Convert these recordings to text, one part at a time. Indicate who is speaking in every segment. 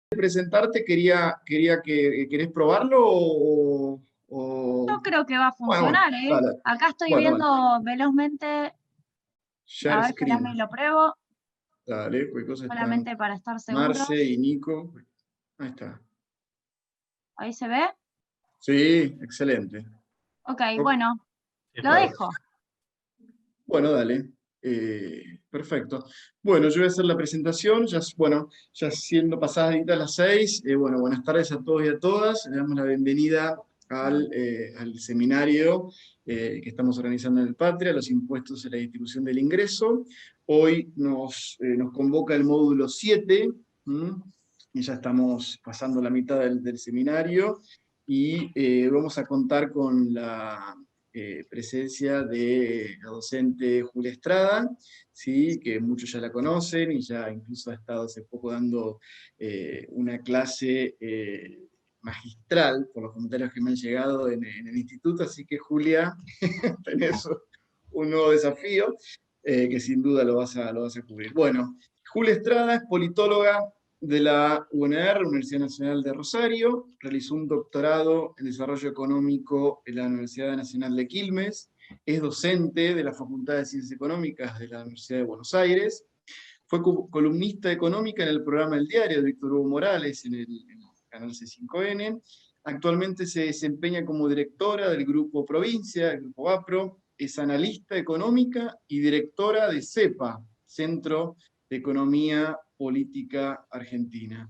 Speaker 1: presentarte, ¿querés probarlo
Speaker 2: Yo creo que va a
Speaker 1: bueno,
Speaker 2: funcionar, ¿eh?
Speaker 1: dale.
Speaker 2: Acá estoy
Speaker 1: Bueno,
Speaker 2: viendo velozmente,
Speaker 1: share
Speaker 2: a ver,
Speaker 1: screen.
Speaker 2: espérame, lo pruebo,
Speaker 1: Dale, cualquier cosa están
Speaker 2: solamente para estar
Speaker 1: Marce
Speaker 2: seguros.
Speaker 1: y Nico. Ahí está.
Speaker 2: Ahí se ve.
Speaker 1: Sí, excelente.
Speaker 2: Ok,
Speaker 1: Ok,
Speaker 2: bueno, lo
Speaker 1: claro.
Speaker 2: dejo.
Speaker 1: Bueno, dale. Perfecto. Bueno, yo voy a hacer la presentación, ya siendo pasadas las 6. Bueno, buenas tardes a todos y a todas. Le damos la bienvenida al seminario que estamos organizando en el Patria, los impuestos y la distribución del ingreso. Hoy nos convoca el módulo 7, y ya estamos pasando la mitad del seminario, y vamos a contar con la presencia de la docente Julia Estrada, ¿sí? Que muchos ya la conocen y ya incluso ha estado hace poco dando una clase magistral, por los comentarios que me han llegado en el instituto, así que Julia, tenés un nuevo desafío que sin duda lo vas a cubrir. Bueno, Julia Estrada es politóloga de la UNR, Universidad Nacional de Rosario, realizó un doctorado en Desarrollo Económico en la Universidad Nacional de Quilmes, es docente de la Facultad de Ciencias Económicas de la Universidad de Buenos Aires, fue columnista económica en el programa El Diario de Víctor Hugo Morales en el canal C5N, actualmente se desempeña como directora del Grupo Provincia, el Grupo APRO, es analista económica y directora de CEPA, Centro de Economía Política Argentina.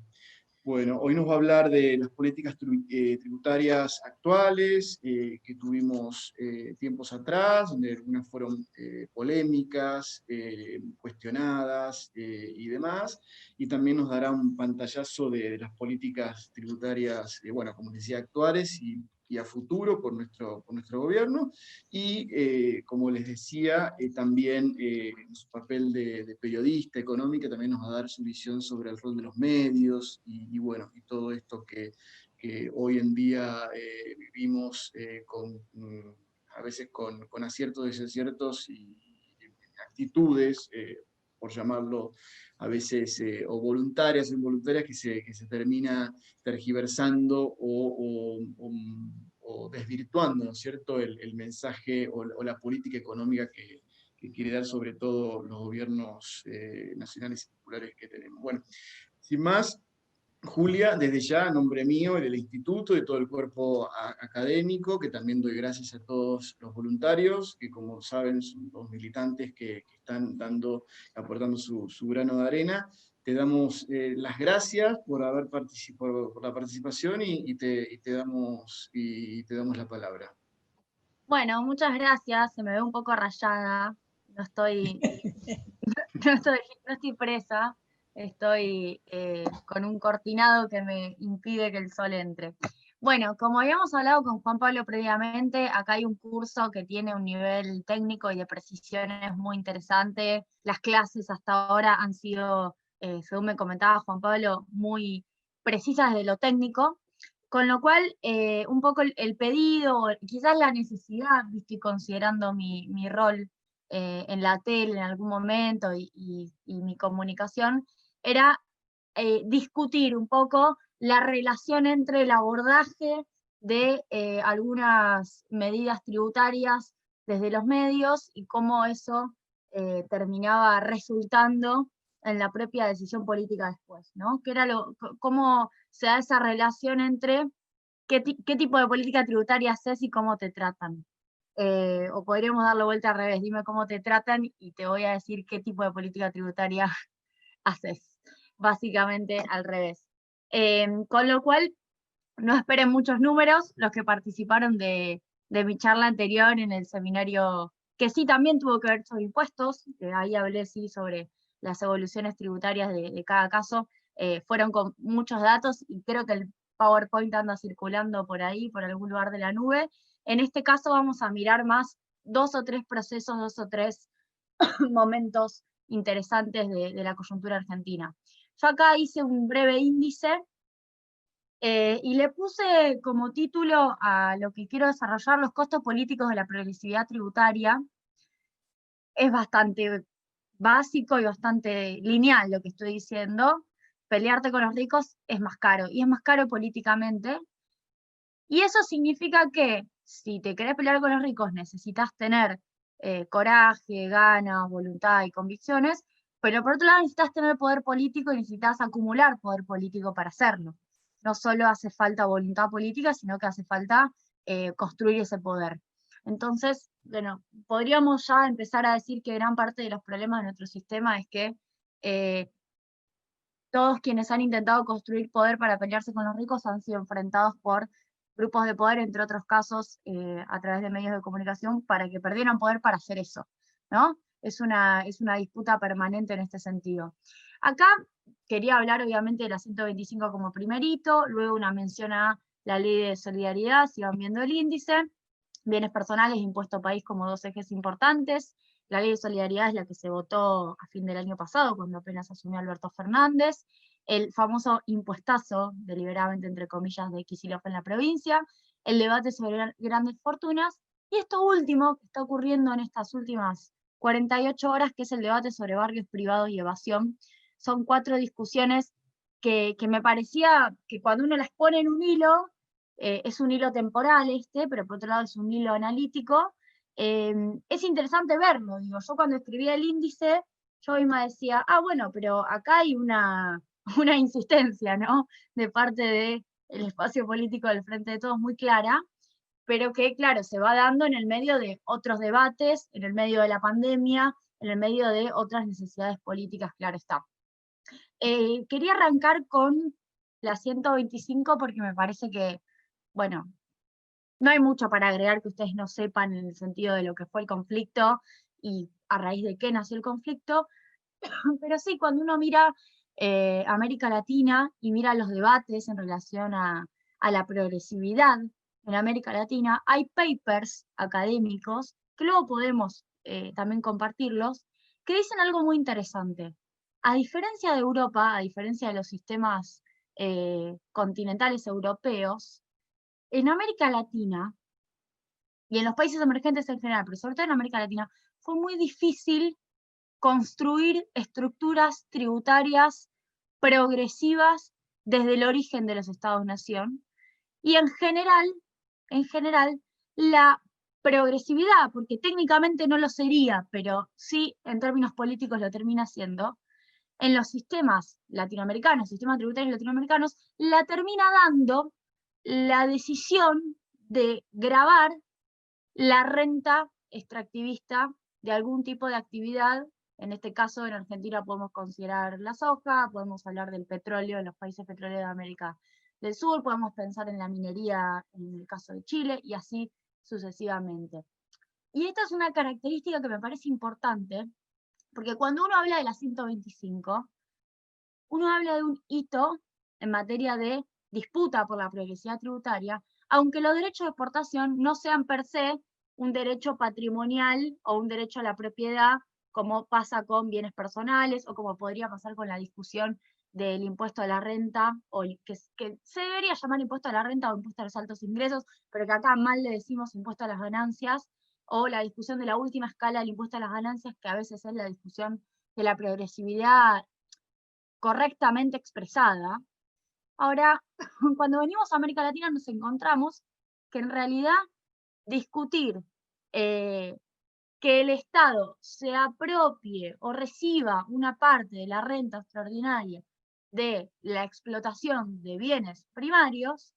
Speaker 1: Bueno, hoy nos va a hablar de las políticas tributarias actuales que tuvimos tiempos atrás, donde algunas fueron polémicas, cuestionadas y demás, y también nos dará un pantallazo de las políticas tributarias, bueno, como les decía, actuales y a futuro por nuestro gobierno, y como les decía, también en su papel de periodista económica también nos va a dar su visión sobre el rol de los medios y bueno, y todo esto que hoy en día vivimos a veces con aciertos, desaciertos y actitudes, por llamarlo a veces, o voluntarias o involuntarias, que se termina tergiversando o desvirtuando, ¿no es cierto?, el mensaje o la política económica que quiere dar sobre todo los gobiernos nacionales y populares que tenemos. Bueno, sin más, Julia, desde ya, a nombre mío y del instituto y todo el cuerpo académico, que también doy gracias a todos los voluntarios, que como saben son los militantes que están aportando su grano de arena. Te damos las gracias por haber participado, por la participación te damos la palabra.
Speaker 2: Bueno, muchas gracias. Se me ve un poco rayada. No estoy, no estoy presa. Estoy con un cortinado que me impide que el sol entre. Bueno, como habíamos hablado con Juan Pablo previamente, acá hay un curso que tiene un nivel técnico y de precisiones muy interesante. Las clases hasta ahora han sido, según me comentaba Juan Pablo, muy precisas de lo técnico, con lo cual un poco el pedido, quizás la necesidad, estoy considerando mi rol en la tele en algún momento y mi comunicación, era discutir un poco la relación entre el abordaje de algunas medidas tributarias desde los medios y cómo eso terminaba resultando en la propia decisión política después, ¿no? Que era cómo se da esa relación entre qué tipo de política tributaria haces y cómo te tratan. O podríamos darle vuelta al revés, dime cómo te tratan y te voy a decir qué tipo de política tributaria haces. Básicamente al revés. Con lo cual, no esperen muchos números, los que participaron de mi charla anterior en el seminario, que sí también tuvo que ver sobre impuestos, que ahí hablé sí sobre las evoluciones tributarias de cada caso, fueron con muchos datos y creo que el PowerPoint anda circulando por ahí, por algún lugar de la nube. En este caso vamos a mirar más 2 o 3 procesos, 2 o 3 momentos interesantes de la coyuntura argentina. Yo acá hice un breve índice y le puse como título a lo que quiero desarrollar los costos políticos de la progresividad tributaria. Es bastante básico y bastante lineal lo que estoy diciendo, pelearte con los ricos es más caro, y es más caro políticamente, y eso significa que si te querés pelear con los ricos necesitas tener coraje, ganas, voluntad y convicciones, pero por otro lado necesitas tener poder político y necesitas acumular poder político para hacerlo. No solo hace falta voluntad política, sino que hace falta construir ese poder. Entonces, bueno, podríamos ya empezar a decir que gran parte de los problemas de nuestro sistema es que todos quienes han intentado construir poder para pelearse con los ricos han sido enfrentados por grupos de poder, entre otros casos, a través de medios de comunicación, para que perdieran poder para hacer eso, ¿no? Es una disputa permanente en este sentido. Acá quería hablar obviamente de la 125 como primerito, luego una mención a la ley de solidaridad, si van viendo el índice, bienes personales, impuesto país como dos ejes importantes. La ley de solidaridad es la que se votó a fin del año pasado, cuando apenas asumió Alberto Fernández. El famoso impuestazo, deliberadamente entre comillas, de Kicillof en la provincia. El debate sobre grandes fortunas. Y esto último, que está ocurriendo en estas últimas 48 horas, que es el debate sobre barrios privados y evasión. Son 4 discusiones que me parecía que cuando uno las pone en un hilo, es un hilo temporal pero por otro lado es un hilo analítico, es interesante verlo, digo, yo cuando escribía el índice, yo misma decía, bueno, pero acá hay una, una insistencia, ¿no? De parte del espacio político del Frente de Todos muy clara, pero que, claro, se va dando en el medio de otros debates, en el medio de la pandemia, en el medio de otras necesidades políticas, claro está. Quería arrancar con la 125 porque me parece que, bueno, no hay mucho para agregar que ustedes no sepan en el sentido de lo que fue el conflicto y a raíz de qué nació el conflicto, pero sí, cuando uno mira América Latina y mira los debates en relación a la progresividad en América Latina, hay papers académicos, que luego podemos también compartirlos, que dicen algo muy interesante. A diferencia de Europa, a diferencia de los sistemas continentales europeos, en América Latina y en los países emergentes en general, pero sobre todo en América Latina, fue muy difícil construir estructuras tributarias progresivas desde el origen de los Estados-nación. Y en general, la progresividad, porque técnicamente no lo sería, pero sí en términos políticos lo termina siendo, en los sistemas latinoamericanos, sistemas tributarios latinoamericanos, la termina dando la decisión de gravar la renta extractivista de algún tipo de actividad. En este caso, en Argentina podemos considerar la soja, podemos hablar del petróleo en los países petroleros de América del Sur, podemos pensar en la minería en el caso de Chile, y así sucesivamente. Y esta es una característica que me parece importante, porque cuando uno habla de la 125, uno habla de un hito en materia de disputa por la progresividad tributaria, aunque los derechos de exportación no sean per se un derecho patrimonial o un derecho a la propiedad, como pasa con bienes personales o como podría pasar con la discusión del impuesto a la renta, o que se debería llamar impuesto a la renta o impuesto a los altos ingresos, pero que acá mal le decimos impuesto a las ganancias, o la discusión de la última escala del impuesto a las ganancias, que a veces es la discusión de la progresividad correctamente expresada. Ahora, cuando venimos a América Latina nos encontramos que en realidad discutir que el Estado se apropie o reciba una parte de la renta extraordinaria de la explotación de bienes primarios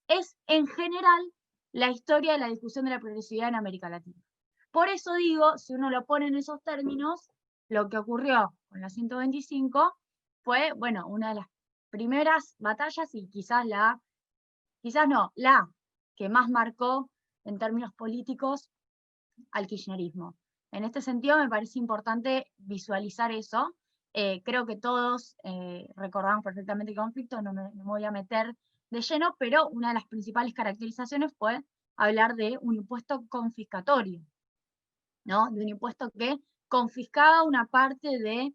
Speaker 2: es en general la historia de la discusión de la progresividad en América Latina. Por eso digo, si uno lo pone en esos términos, lo que ocurrió con la 125 fue, bueno, una de las primeras batallas y quizás la que más marcó en términos políticos al kirchnerismo. En este sentido me parece importante visualizar eso. Creo que todos recordamos perfectamente el conflicto, no me voy a meter de lleno, pero una de las principales caracterizaciones fue hablar de un impuesto confiscatorio, ¿no? De un impuesto que confiscaba una parte de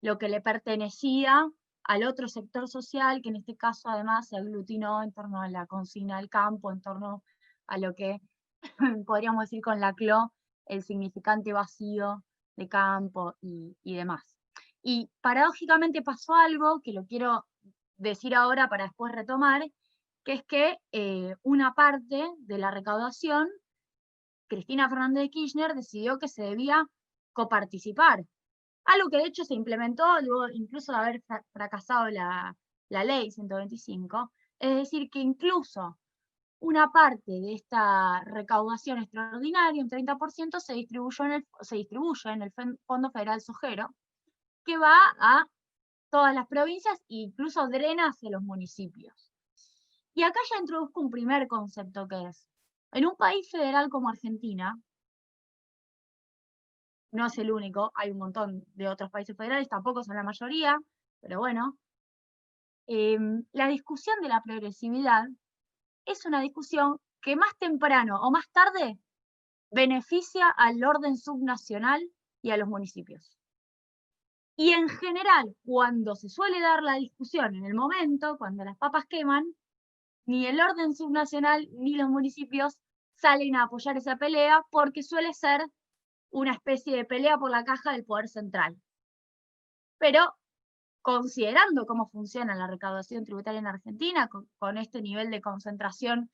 Speaker 2: lo que le pertenecía al otro sector social, que en este caso además se aglutinó en torno a la consigna del campo, en torno a lo que podríamos decir con la CLO, el significante vacío de campo y demás. Y paradójicamente pasó algo que lo quiero decir ahora para después retomar, que es que una parte de la recaudación, Cristina Fernández de Kirchner decidió que se debía coparticipar. Algo que de hecho se implementó luego incluso de haber fracasado la ley 125, es decir, que incluso una parte de esta recaudación extraordinaria, un 30%, se distribuye en el Fondo Federal Sojero, que va a todas las provincias e incluso drena hacia los municipios. Y acá ya introduzco un primer concepto que es, en un país federal como Argentina, no es el único, hay un montón de otros países federales, tampoco son la mayoría, pero bueno, la discusión de la progresividad es una discusión que más temprano o más tarde beneficia al orden subnacional y a los municipios. Y en general, cuando se suele dar la discusión en el momento, cuando las papas queman, ni el orden subnacional ni los municipios salen a apoyar esa pelea porque suele ser una especie de pelea por la caja del poder central. Pero considerando cómo funciona la recaudación tributaria en Argentina, con este nivel de concentración,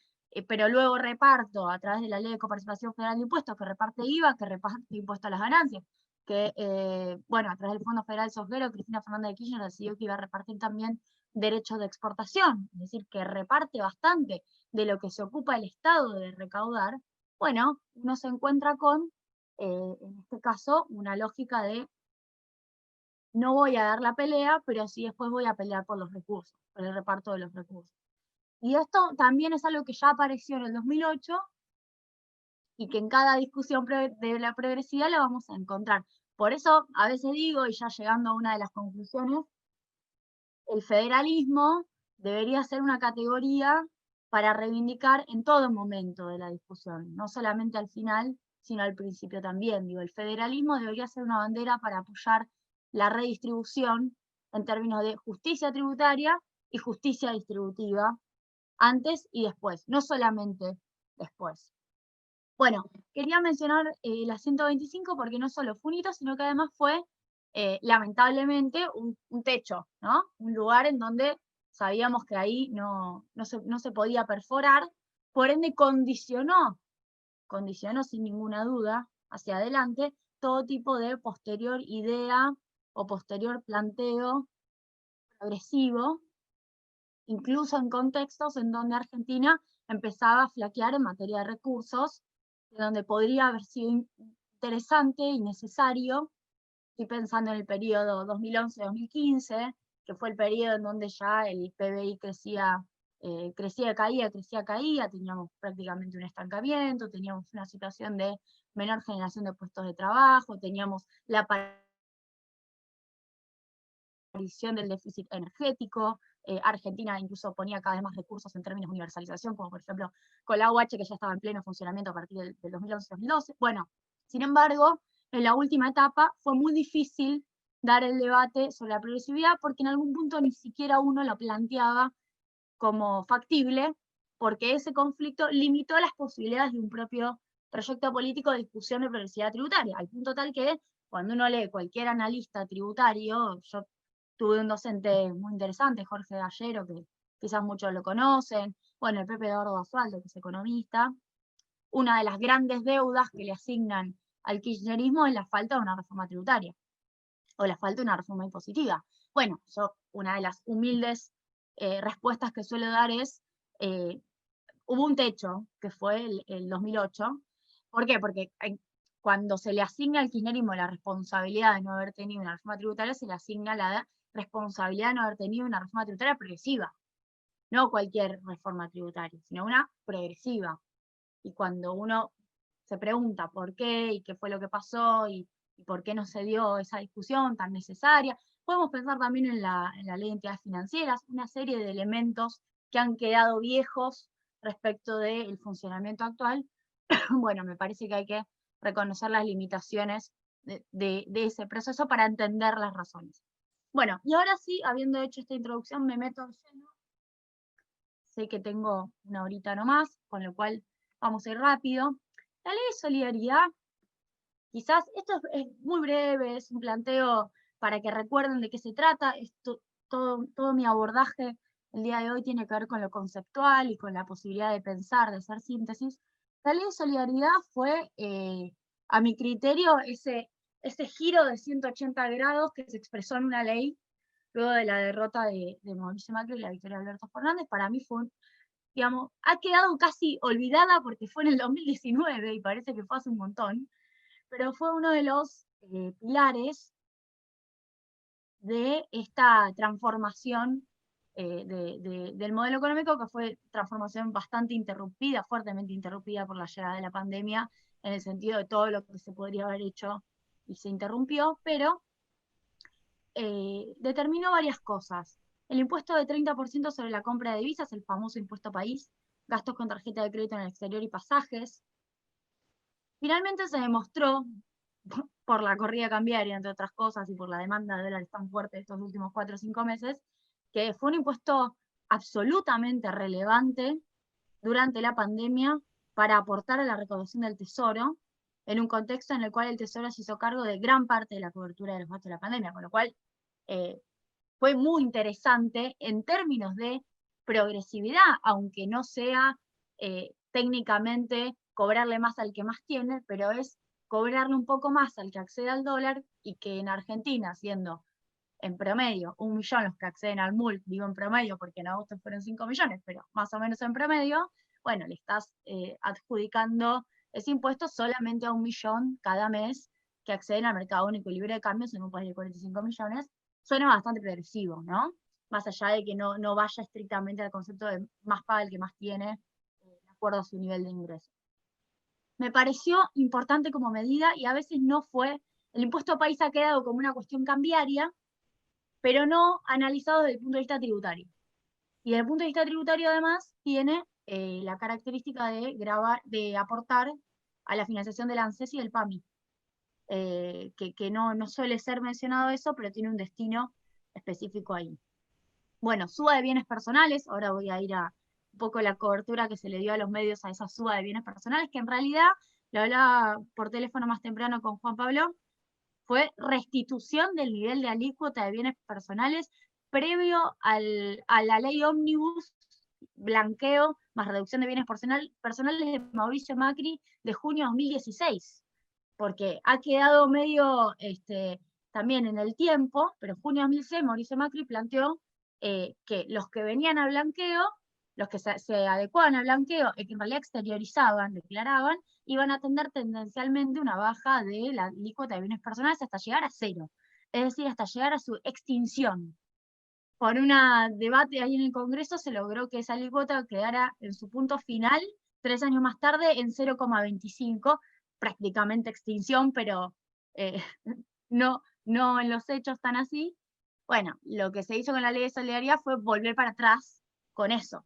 Speaker 2: pero luego reparto a través de la Ley de Coparticipación Federal de Impuestos, que reparte IVA, que reparte impuesto a las ganancias, que, bueno, a través del Fondo Federal Sojero, Cristina Fernández de Kirchner decidió que iba a repartir también derechos de exportación, es decir, que reparte bastante de lo que se ocupa el Estado de recaudar. Bueno, uno se encuentra con, en este caso, una lógica de no voy a dar la pelea, pero sí después voy a pelear por los recursos, por el reparto de los recursos. Y esto también es algo que ya apareció en el 2008 y que en cada discusión de la progresividad la vamos a encontrar. Por eso a veces digo, y ya llegando a una de las conclusiones, el federalismo debería ser una categoría para reivindicar en todo momento de la discusión, no solamente al final, sino al principio también. Digo, el federalismo debería ser una bandera para apoyar la redistribución en términos de justicia tributaria y justicia distributiva, antes y después, no solamente después. Bueno, quería mencionar la 125 porque no solo fue un hito, sino que además fue, lamentablemente, un techo, ¿no? Un lugar en donde sabíamos que ahí no se podía perforar, por ende condicionó sin ninguna duda hacia adelante todo tipo de posterior idea o posterior planteo progresivo, incluso en contextos en donde Argentina empezaba a flaquear en materia de recursos, donde podría haber sido interesante y necesario. Estoy pensando en el periodo 2011-2015, que fue el periodo en donde ya el PBI caía, teníamos prácticamente un estancamiento, teníamos una situación de menor generación de puestos de trabajo, teníamos la aparición del déficit energético, Argentina incluso ponía cada vez más recursos en términos de universalización, como por ejemplo con la UH, que ya estaba en pleno funcionamiento a partir del 2011-2012. Bueno, sin embargo, en la última etapa fue muy difícil dar el debate sobre la progresividad porque en algún punto ni siquiera uno lo planteaba como factible, porque ese conflicto limitó las posibilidades de un propio proyecto político de discusión de progresividad tributaria, al punto tal que cuando uno lee cualquier analista tributario, yo tuve un docente muy interesante, Jorge Gallero, que quizás muchos lo conocen, bueno, el Pepe Eduardo Basualdo, que es economista, una de las grandes deudas que le asignan al kirchnerismo es la falta de una reforma tributaria, o la falta de una reforma impositiva. Bueno, yo una de las humildes respuestas que suelo dar es, hubo un techo, que fue el 2008. ¿Por qué? Porque cuando se le asigna al kirchnerismo la responsabilidad de no haber tenido una reforma tributaria, se le asigna la responsabilidad de no haber tenido una reforma tributaria progresiva. No cualquier reforma tributaria, sino una progresiva. Y cuando uno se pregunta por qué y qué fue lo que pasó y por qué no se dio esa discusión tan necesaria, podemos pensar también en la ley de entidades financieras, una serie de elementos que han quedado viejos respecto del funcionamiento actual. Bueno, me parece que hay que reconocer las limitaciones de ese proceso para entender las razones. Bueno, y ahora sí, habiendo hecho esta introducción, me meto lleno. Sé que tengo una horita nomás, con lo cual vamos a ir rápido. La ley de solidaridad, quizás, esto es muy breve, es un planteo para que recuerden de qué se trata. Todo mi abordaje el día de hoy tiene que ver con lo conceptual y con la posibilidad de pensar, de hacer síntesis. La ley de solidaridad fue, a mi criterio, ese giro de 180 grados que se expresó en una ley luego de la derrota de Mauricio Macri y la victoria de Alberto Fernández. Para mí fue, digamos, ha quedado casi olvidada porque fue en el 2019 y parece que fue hace un montón, pero fue uno de los pilares de esta transformación del modelo económico, que fue transformación bastante interrumpida, fuertemente interrumpida por la llegada de la pandemia, en el sentido de todo lo que se podría haber hecho y se interrumpió, pero determinó varias cosas. El impuesto de 30% sobre la compra de divisas, el famoso impuesto país, gastos con tarjeta de crédito en el exterior y pasajes. Finalmente se demostró, por la corrida cambiaria, entre otras cosas, y por la demanda de dólares tan fuerte estos últimos 4 o 5 meses, que fue un impuesto absolutamente relevante durante la pandemia para aportar a la recaudación del Tesoro, en un contexto en el cual el Tesoro se hizo cargo de gran parte de la cobertura de los gastos de la pandemia, con lo cual fue muy interesante en términos de progresividad, aunque no sea técnicamente cobrarle más al que más tiene, pero es cobrarle un poco más al que accede al dólar, y que en Argentina, siendo en promedio 1 millón los que acceden al MUL, digo en promedio porque en agosto fueron 5 millones, pero más o menos en promedio, bueno, le estás adjudicando ese impuesto solamente a 1 millón cada mes que acceden al mercado único y libre de cambios en un país de 45 millones. Suena bastante progresivo, ¿no? Más allá de que no vaya estrictamente al concepto de más paga el que más tiene, de acuerdo a su nivel de ingreso. Me pareció importante como medida, y a veces no fue, el impuesto país ha quedado como una cuestión cambiaria, pero no analizado desde el punto de vista tributario. Y desde el punto de vista tributario, además, tiene la característica de aportar a la financiación del ANSES y del PAMI, que no suele ser mencionado eso, pero tiene un destino específico ahí. Bueno, suba de bienes personales, ahora voy a ir a un poco la cobertura que se le dio a los medios a esa suba de bienes personales, que en realidad, lo hablaba por teléfono más temprano con Juan Pablo, fue restitución del nivel de alícuota de bienes personales previo a la ley ómnibus, blanqueo más reducción de bienes personales de Mauricio Macri de junio de 2016, porque ha quedado medio también en el tiempo, pero en junio de 2016 Mauricio Macri planteó que los que venían a blanqueo, los que se adecuaban al blanqueo y que en realidad exteriorizaban, declaraban, iban a tener tendencialmente una baja de la alícuota de bienes personales hasta llegar a 0, es decir, hasta llegar a su extinción. Por un debate ahí en el Congreso se logró que esa alícuota quedara en su punto final 3 años más tarde en 0,25, prácticamente extinción, pero eh, no en los hechos tan así. Bueno, lo que se hizo con la ley de solidaridad fue volver para atrás con eso.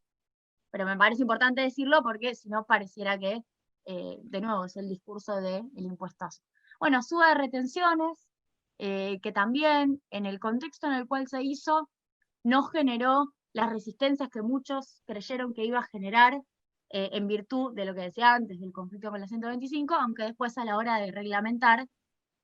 Speaker 2: Pero me parece importante decirlo porque si no pareciera que, de nuevo, es el discurso del impuestazo. Bueno, suba de retenciones, que también en el contexto en el cual se hizo, no generó las resistencias que muchos creyeron que iba a generar, en virtud de lo que decía antes, del conflicto con la 125, aunque después a la hora de reglamentar,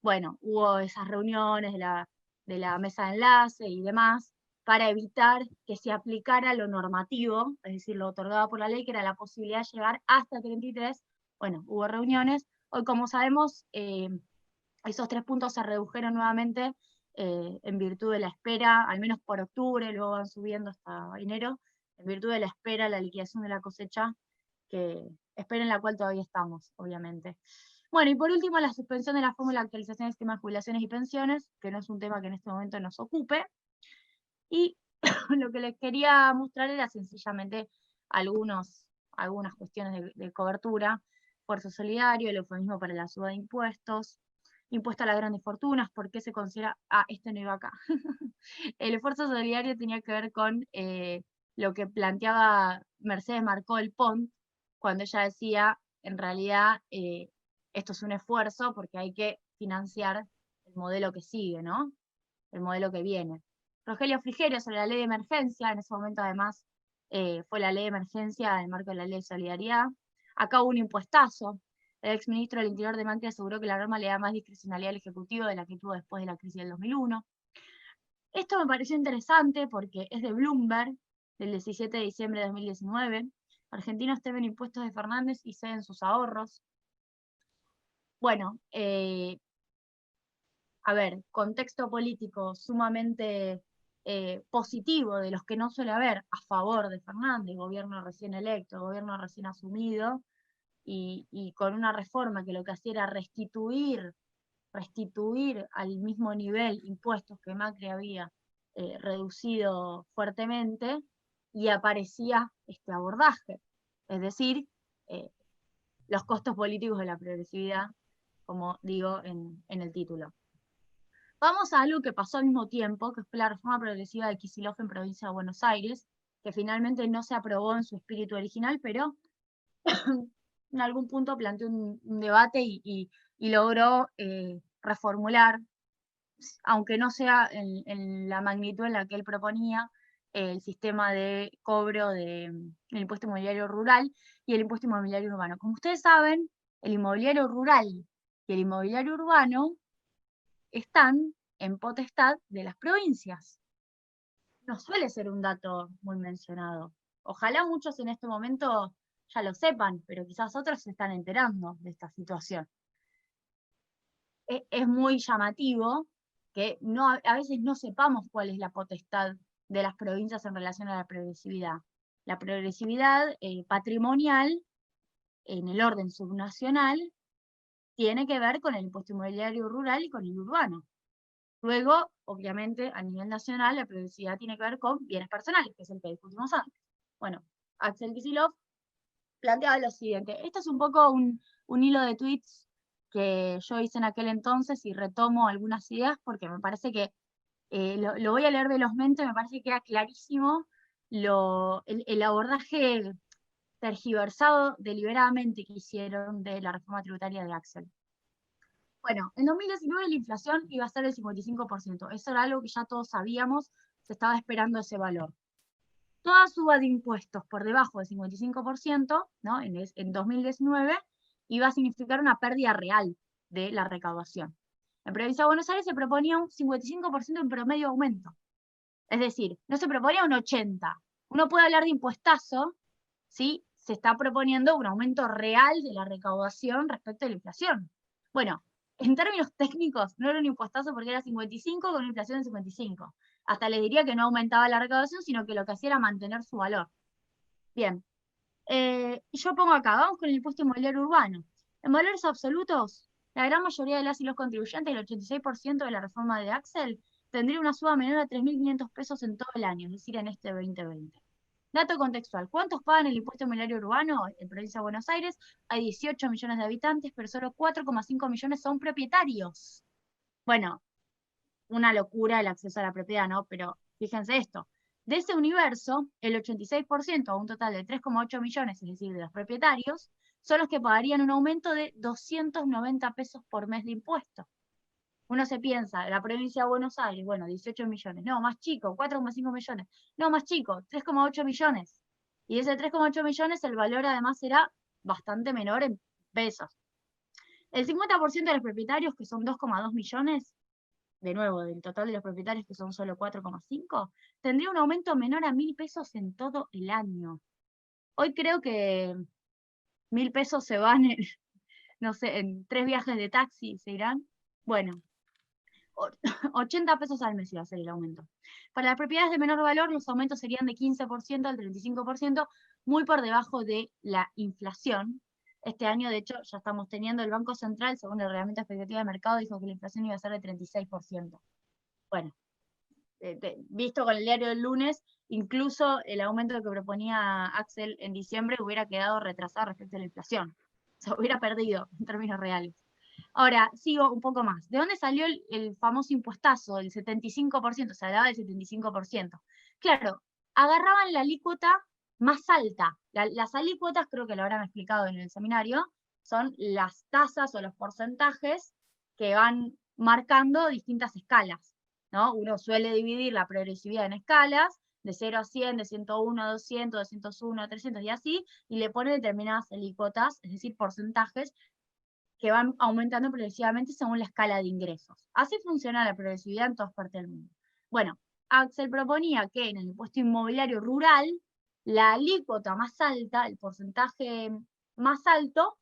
Speaker 2: bueno, hubo esas reuniones de la mesa de enlace y demás, para evitar que se aplicara lo normativo, es decir, lo otorgado por la ley, que era la posibilidad de llegar hasta 33. Bueno, hubo reuniones. Hoy, como sabemos, esos 3 puntos se redujeron nuevamente en virtud de la espera, al menos por octubre, luego van subiendo hasta enero, en virtud de la espera, la liquidación de la cosecha, que espera en la cual todavía estamos, obviamente. Bueno, y por último, la suspensión de la fórmula de actualización del sistema de jubilaciones y pensiones, que no es un tema que en este momento nos ocupe. Y lo que les quería mostrar era sencillamente algunas cuestiones de cobertura, esfuerzo solidario, el eufemismo para la suba de impuestos, impuesto a las grandes fortunas, ¿por qué se considera? Este no iba acá. El esfuerzo solidario tenía que ver con lo que planteaba Mercedes Marcó el Pont, cuando ella decía, en realidad, esto es un esfuerzo porque hay que financiar el modelo que sigue, ¿no? El modelo que viene. Rogelio Frigerio sobre la ley de emergencia, en ese momento además fue la ley de emergencia en el marco de la ley de solidaridad. Acá hubo un impuestazo, El exministro del Interior de Macri aseguró que la norma le da más discrecionalidad al Ejecutivo de la que tuvo después de la crisis del 2001. Esto me pareció interesante porque es de Bloomberg, del 17 de diciembre de 2019. Argentinos temen impuestos de Fernández y ceden sus ahorros. Bueno, a ver, contexto político sumamente positivo, de los que no suele haber a favor de Fernández, gobierno recién electo, gobierno recién asumido, y con una reforma que lo que hacía era restituir al mismo nivel impuestos que Macri había reducido fuertemente, y aparecía este abordaje, es decir, eh, los costos políticos de la progresividad, como digo en el título. Vamos a algo que pasó al mismo tiempo, que fue la reforma progresiva de Kicillof en provincia de Buenos Aires, que finalmente no se aprobó en su espíritu original, pero en algún punto planteó un debate y logró reformular, aunque no sea en la magnitud en la que él proponía, el sistema de cobro del impuesto inmobiliario rural y el impuesto inmobiliario urbano. Como ustedes saben, el inmobiliario rural y el inmobiliario urbano están en potestad de las provincias. No suele ser un dato muy mencionado. Ojalá muchos en este momento ya lo sepan, pero quizás otros se están enterando de esta situación. Es muy llamativo que a veces no sepamos cuál es la potestad de las provincias en relación a la progresividad. La progresividad patrimonial en el orden subnacional tiene que ver con el impuesto inmobiliario rural y con el urbano. Luego, obviamente, a nivel nacional, la progresividad tiene que ver con bienes personales, que es el que discutimos antes. Bueno, Axel Kicillof planteaba lo siguiente. Este es un poco un hilo de tweets que yo hice en aquel entonces y retomo algunas ideas porque me parece que, lo voy a leer velozmente, me parece que queda clarísimo el abordaje tergiversado deliberadamente que hicieron de la reforma tributaria de Axel. Bueno, en 2019 la inflación iba a ser del 55%. Eso era algo que ya todos sabíamos, se estaba esperando ese valor. Toda suba de impuestos por debajo del 55%, ¿no? en 2019, iba a significar una pérdida real de la recaudación. En provincia de Buenos Aires se proponía un 55% en promedio aumento. Es decir, no se proponía un 80%. Uno puede hablar de impuestazo si se está proponiendo un aumento real de la recaudación respecto a la inflación. Bueno, en términos técnicos no era un impuestazo porque era 55 con una inflación de 55. Hasta les diría que no aumentaba la recaudación, sino que lo que hacía era mantener su valor. Bien, y yo pongo acá, vamos con el impuesto inmobiliario urbano. En valores absolutos, la gran mayoría de las y los contribuyentes, el 86% de la reforma de Axel, tendría una suba menor a 3.500 pesos en todo el año, es decir, en este 2020. Dato contextual, ¿cuántos pagan el impuesto inmobiliario urbano? En provincia de Buenos Aires hay 18 millones de habitantes, pero solo 4,5 millones son propietarios. Bueno, una locura el acceso a la propiedad, ¿no? Pero fíjense esto, de ese universo, el 86%, a un total de 3,8 millones, es decir, de los propietarios, son los que pagarían un aumento de 290 pesos por mes de impuesto. Uno se piensa, la provincia de Buenos Aires, bueno, 18 millones, no, más chico, 4,5 millones, no, más chico, 3,8 millones. Y de ese 3,8 millones el valor además será bastante menor en pesos. El 50% de los propietarios, que son 2,2 millones, de nuevo, del total de los propietarios, que son solo 4,5, tendría un aumento menor a 1.000 pesos en todo el año. Hoy creo que 1.000 pesos se van en, no sé, en 3 viajes de taxi, ¿se irán? Bueno, 80 pesos al mes iba a ser el aumento. Para las propiedades de menor valor, los aumentos serían de 15% al 35%, muy por debajo de la inflación. Este año, de hecho, ya estamos teniendo el Banco Central, según el reglamento de expectativa de mercado, dijo que la inflación iba a ser de 36%. Bueno, visto con el diario del lunes, incluso el aumento que proponía Axel en diciembre hubiera quedado retrasado respecto a la inflación. Se hubiera perdido en términos reales. Ahora, sigo un poco más. ¿De dónde salió el famoso impuestazo, el 75%? Se hablaba del 75%. Claro, agarraban la alícuota más alta. Las alícuotas, creo que lo habrán explicado en el seminario, son las tasas o los porcentajes que van marcando distintas escalas, ¿no? Uno suele dividir la progresividad en escalas, de 0 a 100, de 101 a 200, de 201 a 300 y así, y le pone determinadas alícuotas, es decir, porcentajes, que van aumentando progresivamente según la escala de ingresos. Así funciona la progresividad en todas partes del mundo. Bueno, Axel proponía que en el impuesto inmobiliario rural, la alícuota más alta, el porcentaje más alto,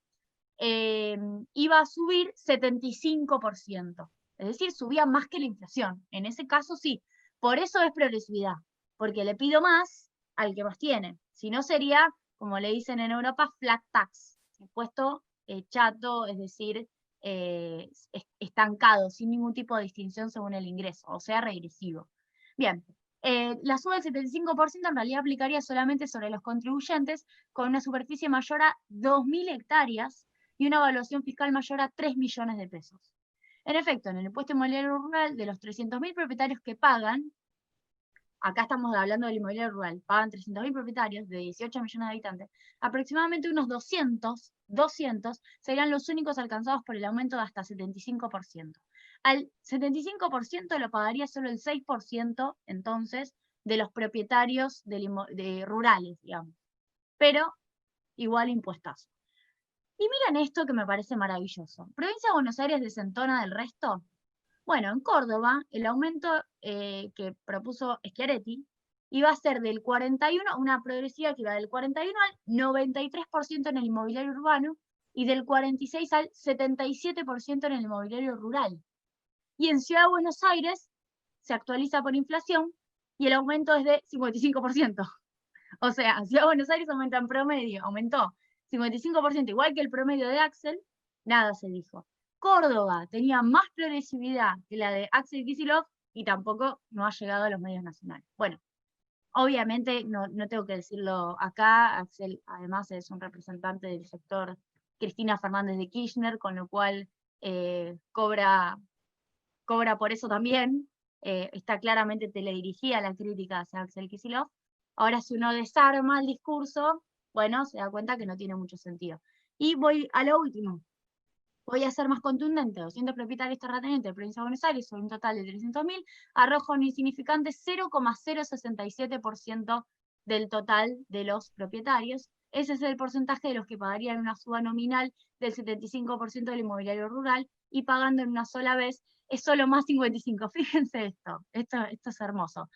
Speaker 2: iba a subir 75%. Es decir, subía más que la inflación. En ese caso sí. Por eso es progresividad. Porque le pido más al que más tiene. Si no sería, como le dicen en Europa, flat tax. Impuesto chato, es decir, estancado, sin ningún tipo de distinción según el ingreso, o sea, regresivo. Bien, la suma del 75% en realidad aplicaría solamente sobre los contribuyentes con una superficie mayor a 2.000 hectáreas y una evaluación fiscal mayor a 3 millones de pesos. En efecto, en el impuesto inmobiliario rural, de los 300.000 propietarios que pagan, acá estamos hablando del inmobiliario rural, pagan 300.000 propietarios de 18 millones de habitantes, aproximadamente unos 200 serían los únicos alcanzados por el aumento de hasta 75%. Al 75% lo pagaría solo el 6% entonces de los propietarios de rurales, digamos. Pero igual impuestazo. Y miren esto que me parece maravilloso. ¿Provincia de Buenos Aires desentona del resto? Bueno, en Córdoba, el aumento que propuso Schiaretti iba a ser del 41, una progresiva que iba del 41 al 93% en el inmobiliario urbano y del 46 al 77% en el inmobiliario rural. Y en Ciudad de Buenos Aires se actualiza por inflación y el aumento es de 55%. O sea, Ciudad de Buenos Aires aumenta en promedio, aumentó 55%, igual que el promedio de Axel, nada se dijo. Córdoba tenía más progresividad que la de Axel Kicillof y tampoco no ha llegado a los medios nacionales. Bueno, obviamente no tengo que decirlo acá, Axel además es un representante del sector Cristina Fernández de Kirchner, con lo cual cobra por eso también, está claramente teledirigida la crítica hacia Axel Kicillof. Ahora, si uno desarma el discurso, bueno, se da cuenta que no tiene mucho sentido. Y voy a lo último. Voy a ser más contundente. 200 propietarios terratenientes de Provincia de Buenos Aires, sobre un total de 300.000, arroja un insignificante 0,067% del total de los propietarios. Ese es el porcentaje de los que pagarían una suba nominal del 75% del inmobiliario rural, y pagando en una sola vez es solo más 55. Fíjense esto es hermoso.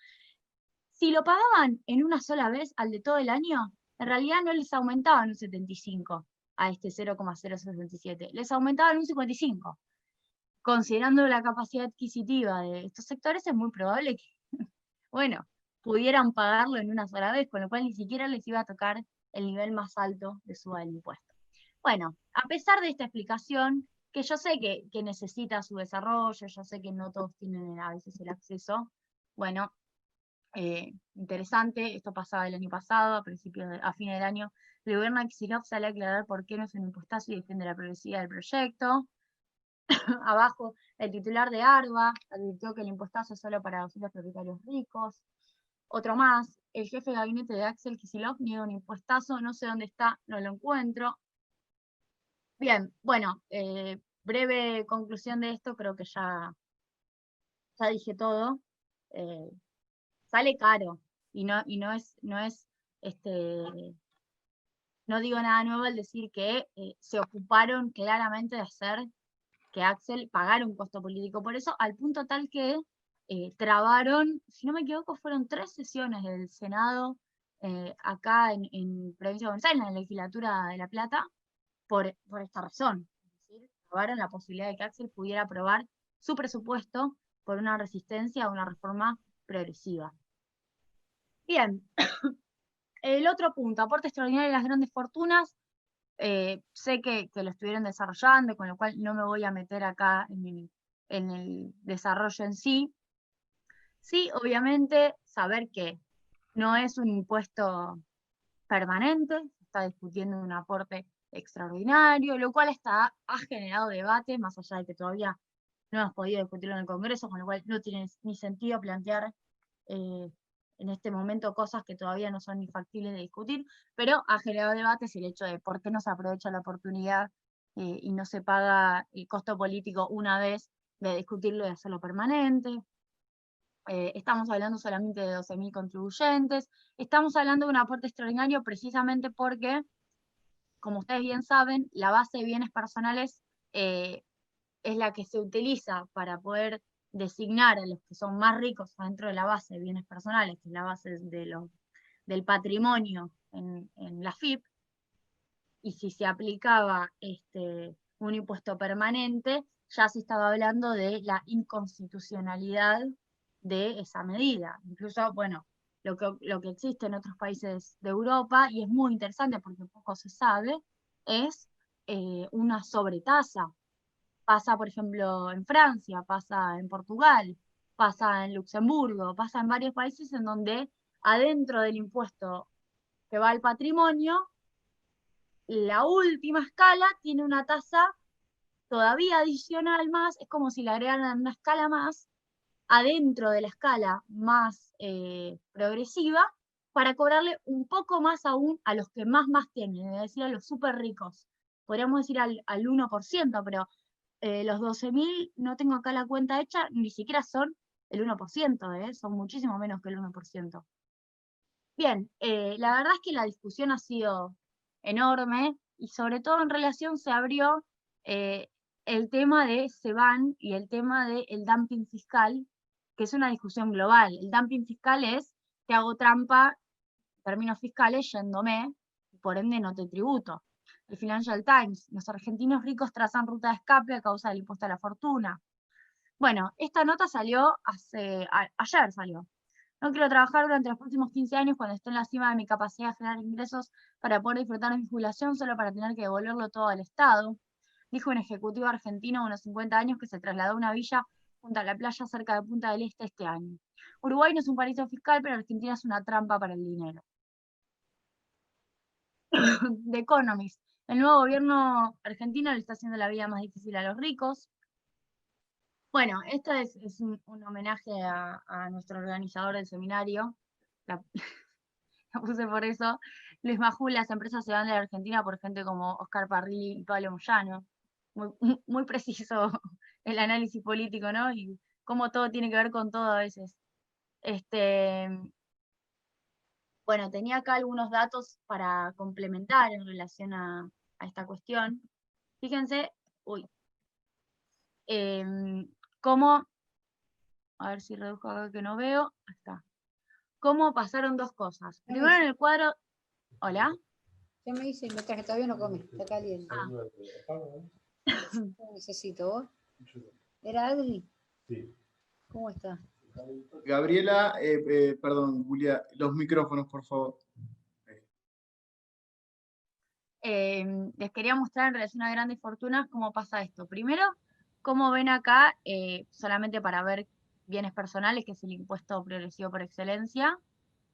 Speaker 2: Si lo pagaban en una sola vez al de todo el año, en realidad no les aumentaban un 75 a este 0,067, les aumentaban un 55. Considerando la capacidad adquisitiva de estos sectores, es muy probable que, bueno, pudieran pagarlo en una sola vez, con lo cual ni siquiera les iba a tocar el nivel más alto de suba del impuesto. Bueno, a pesar de esta explicación, que yo sé que necesita su desarrollo, yo sé que no todos tienen a veces el acceso, bueno, interesante, esto pasaba el año pasado, a fines del año, el gobierno de Kicillof sale a aclarar por qué no es un impuestazo y defiende la progresividad del proyecto. Abajo, el titular de ARBA advirtió que el impuestazo es solo para 200 propietarios ricos. Otro más, el jefe de gabinete de Axel Kicillof niega un impuestazo, no sé dónde está, no lo encuentro. Bien, bueno, breve conclusión de esto, creo que ya dije todo. Sale caro y no es no digo nada nuevo al decir que se ocuparon claramente de hacer que Axel pagara un costo político por eso, al punto tal que trabaron, si no me equivoco, fueron 3 sesiones del Senado acá en Provincia de Buenos Aires, en la legislatura de La Plata, por esta razón. Es decir, trabaron la posibilidad de que Axel pudiera aprobar su presupuesto por una resistencia a una reforma progresiva. Bien, el otro punto, aporte extraordinario de las grandes fortunas. Sé que lo estuvieron desarrollando, con lo cual no me voy a meter acá en el desarrollo en sí. Sí, obviamente, saber que no es un impuesto permanente, se está discutiendo un aporte extraordinario, lo cual ha generado debate, más allá de que todavía no hemos podido discutirlo en el Congreso, con lo cual no tiene ni sentido plantear en este momento cosas que todavía no son ni factibles de discutir, pero ha generado debates el hecho de por qué no se aprovecha la oportunidad y no se paga el costo político una vez de discutirlo y hacerlo permanente. Estamos hablando solamente de 12.000 contribuyentes, estamos hablando de un aporte extraordinario precisamente porque, como ustedes bien saben, la base de bienes personales es la que se utiliza para poder designar a los que son más ricos dentro de la base de bienes personales, que es la base del patrimonio en la FIP, y si se aplicaba un impuesto permanente, ya se estaba hablando de la inconstitucionalidad de esa medida. Incluso, bueno, lo que existe en otros países de Europa, y es muy interesante porque poco se sabe, es una sobretasa. Pasa, por ejemplo, en Francia, pasa en Portugal, pasa en Luxemburgo, pasa en varios países en donde adentro del impuesto que va al patrimonio, la última escala tiene una tasa todavía adicional más, es como si le agregaran una escala más adentro de la escala más progresiva, para cobrarle un poco más aún a los que más tienen, es decir, a los súper ricos. Podríamos decir al 1%, pero los 12.000, no tengo acá la cuenta hecha, ni siquiera son el 1%, son muchísimo menos que el 1%. Bien, la verdad es que la discusión ha sido enorme y sobre todo en relación se abrió el tema de Ceban y el tema del dumping fiscal, que es una discusión global. El dumping fiscal es que hago trampa en términos fiscales yéndome, y por ende no te tributo. El Financial Times, los argentinos ricos trazan ruta de escape a causa del impuesto a la fortuna. Bueno, esta nota salió ayer salió. No quiero trabajar durante los próximos 15 años cuando esté en la cima de mi capacidad de generar ingresos para poder disfrutar de mi jubilación solo para tener que devolverlo todo al Estado, dijo un ejecutivo argentino de unos 50 años que se trasladó a una villa junto a la playa cerca de Punta del Este este año. Uruguay no es un paraíso fiscal, pero Argentina es una trampa para el dinero. The Economist. El nuevo gobierno argentino le está haciendo la vida más difícil a los ricos. Bueno, esto es un homenaje a nuestro organizador del seminario. La, la puse por eso. Luis Majul, las empresas se van de la Argentina por gente como Oscar Parrilli y Pablo Moyano. Muy preciso el análisis político, ¿no? Y cómo todo tiene que ver con todo a veces. Bueno, tenía acá algunos datos para complementar en relación a esta cuestión. Fíjense, cómo, a ver si reduzco acá que no veo, ahí está. Cómo pasaron dos cosas. Primero en el cuadro, ¿hola?
Speaker 3: ¿Qué me dice? Mientras que todavía no come, está caliente. ¿Qué necesito vos? ¿Era Adri? Sí. ¿Cómo está?
Speaker 1: Gabriela, perdón, Julia, los micrófonos, por favor.
Speaker 2: Les quería mostrar en relación a grandes fortunas cómo pasa esto. Primero, cómo ven acá, solamente para ver bienes personales, que es el impuesto progresivo por excelencia,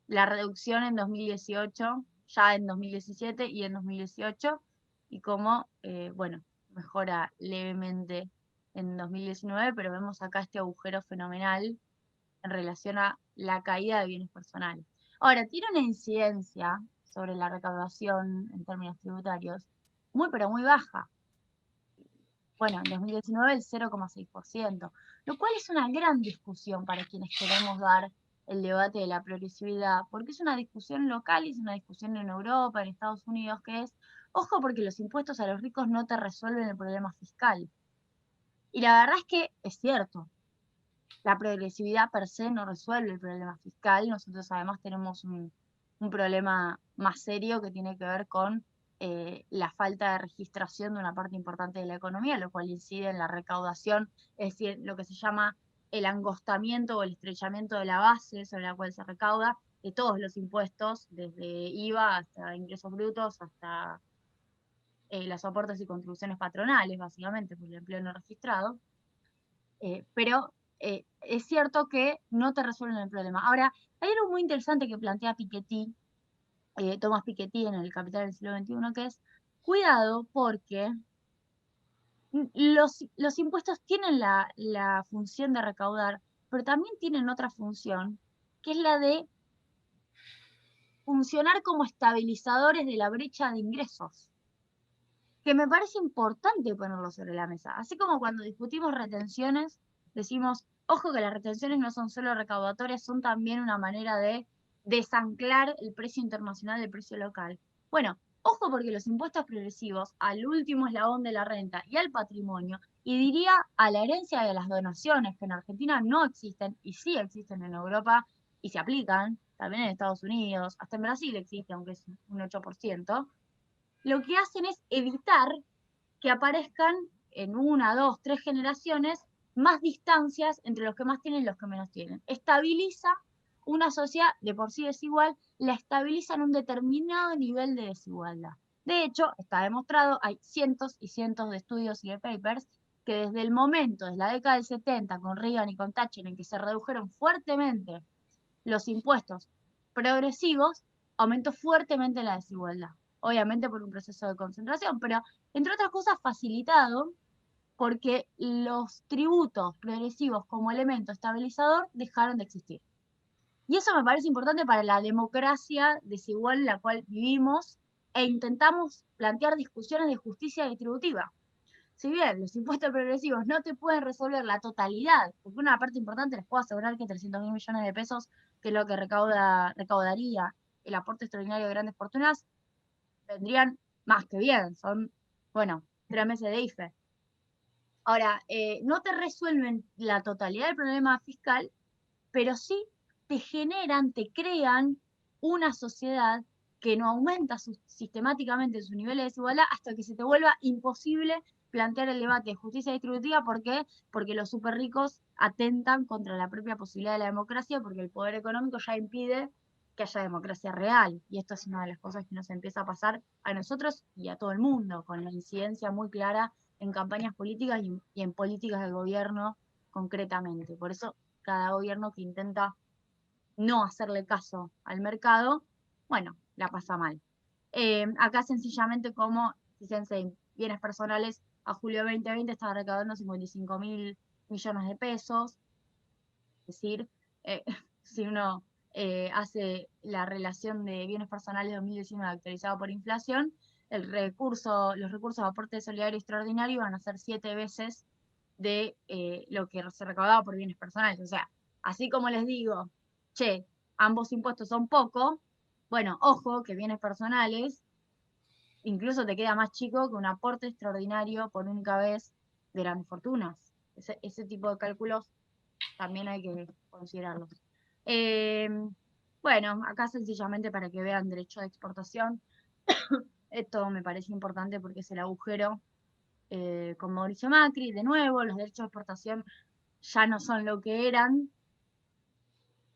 Speaker 2: la reducción en 2018, ya en 2017 y en 2018, y cómo, bueno, mejora levemente en 2019, pero vemos acá este agujero fenomenal en relación a la caída de bienes personales. Ahora, tiene una incidencia sobre la recaudación en términos tributarios muy, pero muy baja. Bueno, en 2019 el 0,6%, lo cual es una gran discusión para quienes queremos dar el debate de la progresividad, porque es una discusión local y es una discusión en Europa, en Estados Unidos, que es, ojo, porque los impuestos a los ricos no te resuelven el problema fiscal. Y la verdad es que es cierto, la progresividad per se no resuelve el problema fiscal. Nosotros además tenemos un problema más serio que tiene que ver con la falta de registración de una parte importante de la economía, lo cual incide en la recaudación, es decir, lo que se llama el angostamiento o el estrechamiento de la base sobre la cual se recauda de todos los impuestos, desde IVA hasta ingresos brutos, hasta los aportes y contribuciones patronales, básicamente, por el empleo no registrado. Pero es cierto que no te resuelven el problema. Ahora, hay algo muy interesante que plantea Piketty, Thomas Piketty en el Capital del siglo XXI, que es, cuidado porque los impuestos tienen la función de recaudar, pero también tienen otra función, que es la de funcionar como estabilizadores de la brecha de ingresos, que me parece importante ponerlo sobre la mesa. Así como cuando discutimos retenciones, decimos, ojo que las retenciones no son solo recaudatorias, son también una manera de desanclar el precio internacional del precio local. Bueno, Ojo porque los impuestos progresivos al último eslabón de la renta y al patrimonio, y diría a la herencia y a las donaciones, que en Argentina no existen, y sí existen en Europa, y se aplican, también en Estados Unidos, hasta en Brasil existe, aunque es un 8%, lo que hacen es evitar que aparezcan en 1, 2, 3 generaciones más distancias entre los que más tienen y los que menos tienen. Estabiliza una sociedad de por sí desigual, la estabiliza en un determinado nivel de desigualdad. De hecho, está demostrado, hay cientos y cientos de estudios y de papers que desde el momento, desde la década del 70, con Reagan y con Thatcher, en que se redujeron fuertemente los impuestos progresivos, aumentó fuertemente la desigualdad. Obviamente por un proceso de concentración, pero entre otras cosas facilitado porque los tributos progresivos como elemento estabilizador dejaron de existir. Y eso me parece importante para la democracia desigual en la cual vivimos e intentamos plantear discusiones de justicia distributiva. Si bien los impuestos progresivos no te pueden resolver la totalidad, porque una parte importante les puedo asegurar que 300.000 millones de pesos, que es lo que recaudaría el aporte extraordinario de grandes fortunas, vendrían más que bien. Son, bueno, 3 meses de IFE. Ahora, no te resuelven la totalidad del problema fiscal, pero sí te generan, te crean una sociedad que no aumenta sistemáticamente su nivel de desigualdad hasta que se te vuelva imposible plantear el debate de justicia distributiva. ¿Por qué? Porque los súper ricos atentan contra la propia posibilidad de la democracia, porque el poder económico ya impide que haya democracia real. Y esto es una de las cosas que nos empieza a pasar a nosotros y a todo el mundo, con la incidencia muy clara en campañas políticas y en políticas del gobierno concretamente. Por eso cada gobierno que intenta no hacerle caso al mercado, bueno, la pasa mal. Acá sencillamente como, fíjense, en bienes personales a julio 2020 estaba recaudando 55.000 millones de pesos, es decir, si uno hace la relación de bienes personales 2019 actualizado por inflación, los recursos de aporte solidario extraordinario van a ser 7 veces de lo que se recaudaba por bienes personales. O sea, así como les digo, che, ambos impuestos son poco, bueno, ojo que bienes personales incluso te queda más chico que un aporte extraordinario por única vez de grandes fortunas. Ese tipo de cálculos también hay que considerarlos. Bueno, acá sencillamente para que vean derecho de exportación, esto me parece importante porque es el agujero con Mauricio Macri. De nuevo, los derechos de exportación ya no son lo que eran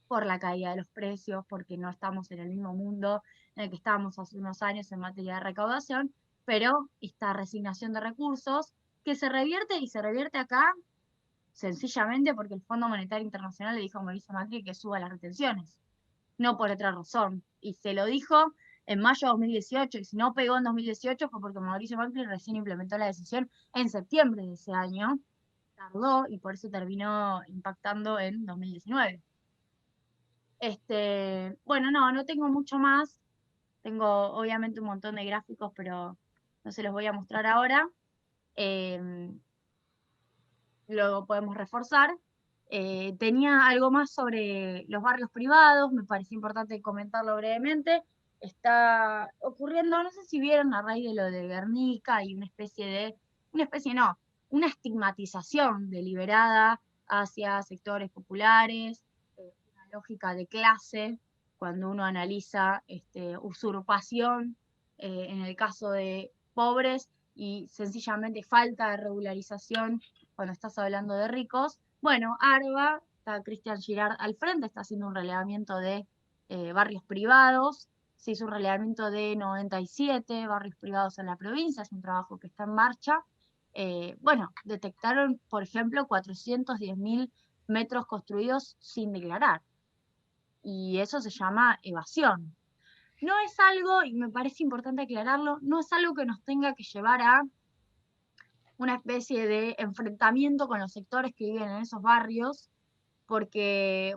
Speaker 2: por la caída de los precios, porque no estamos en el mismo mundo en el que estábamos hace unos años en materia de recaudación, pero esta resignación de recursos que se revierte y se revierte acá sencillamente porque el Fondo Monetario Internacional le dijo a Mauricio Macri que suba las retenciones, no por otra razón. Y se lo dijo en mayo de 2018, y si no pegó en 2018 fue porque Mauricio Macri recién implementó la decisión en septiembre de ese año, tardó y por eso terminó impactando en 2019. Bueno, no tengo mucho más. Tengo obviamente un montón de gráficos, pero no se los voy a mostrar ahora. Luego podemos reforzar. Tenía algo más sobre los barrios privados, me pareció importante comentarlo brevemente. Está ocurriendo, no sé si vieron a raíz de lo de Guernica, y una estigmatización deliberada hacia sectores populares, una lógica de clase, cuando uno analiza usurpación en el caso de pobres y sencillamente falta de regularización cuando estás hablando de ricos. Bueno, ARBA, está Cristian Girard al frente, está haciendo un relevamiento de barrios privados, se hizo un relevamiento de 97 barrios privados en la provincia, es un trabajo que está en marcha. Bueno, detectaron, por ejemplo, 410.000 metros construidos sin declarar, y eso se llama evasión. No es algo, y me parece importante aclararlo, no es algo que nos tenga que llevar a una especie de enfrentamiento con los sectores que viven en esos barrios, porque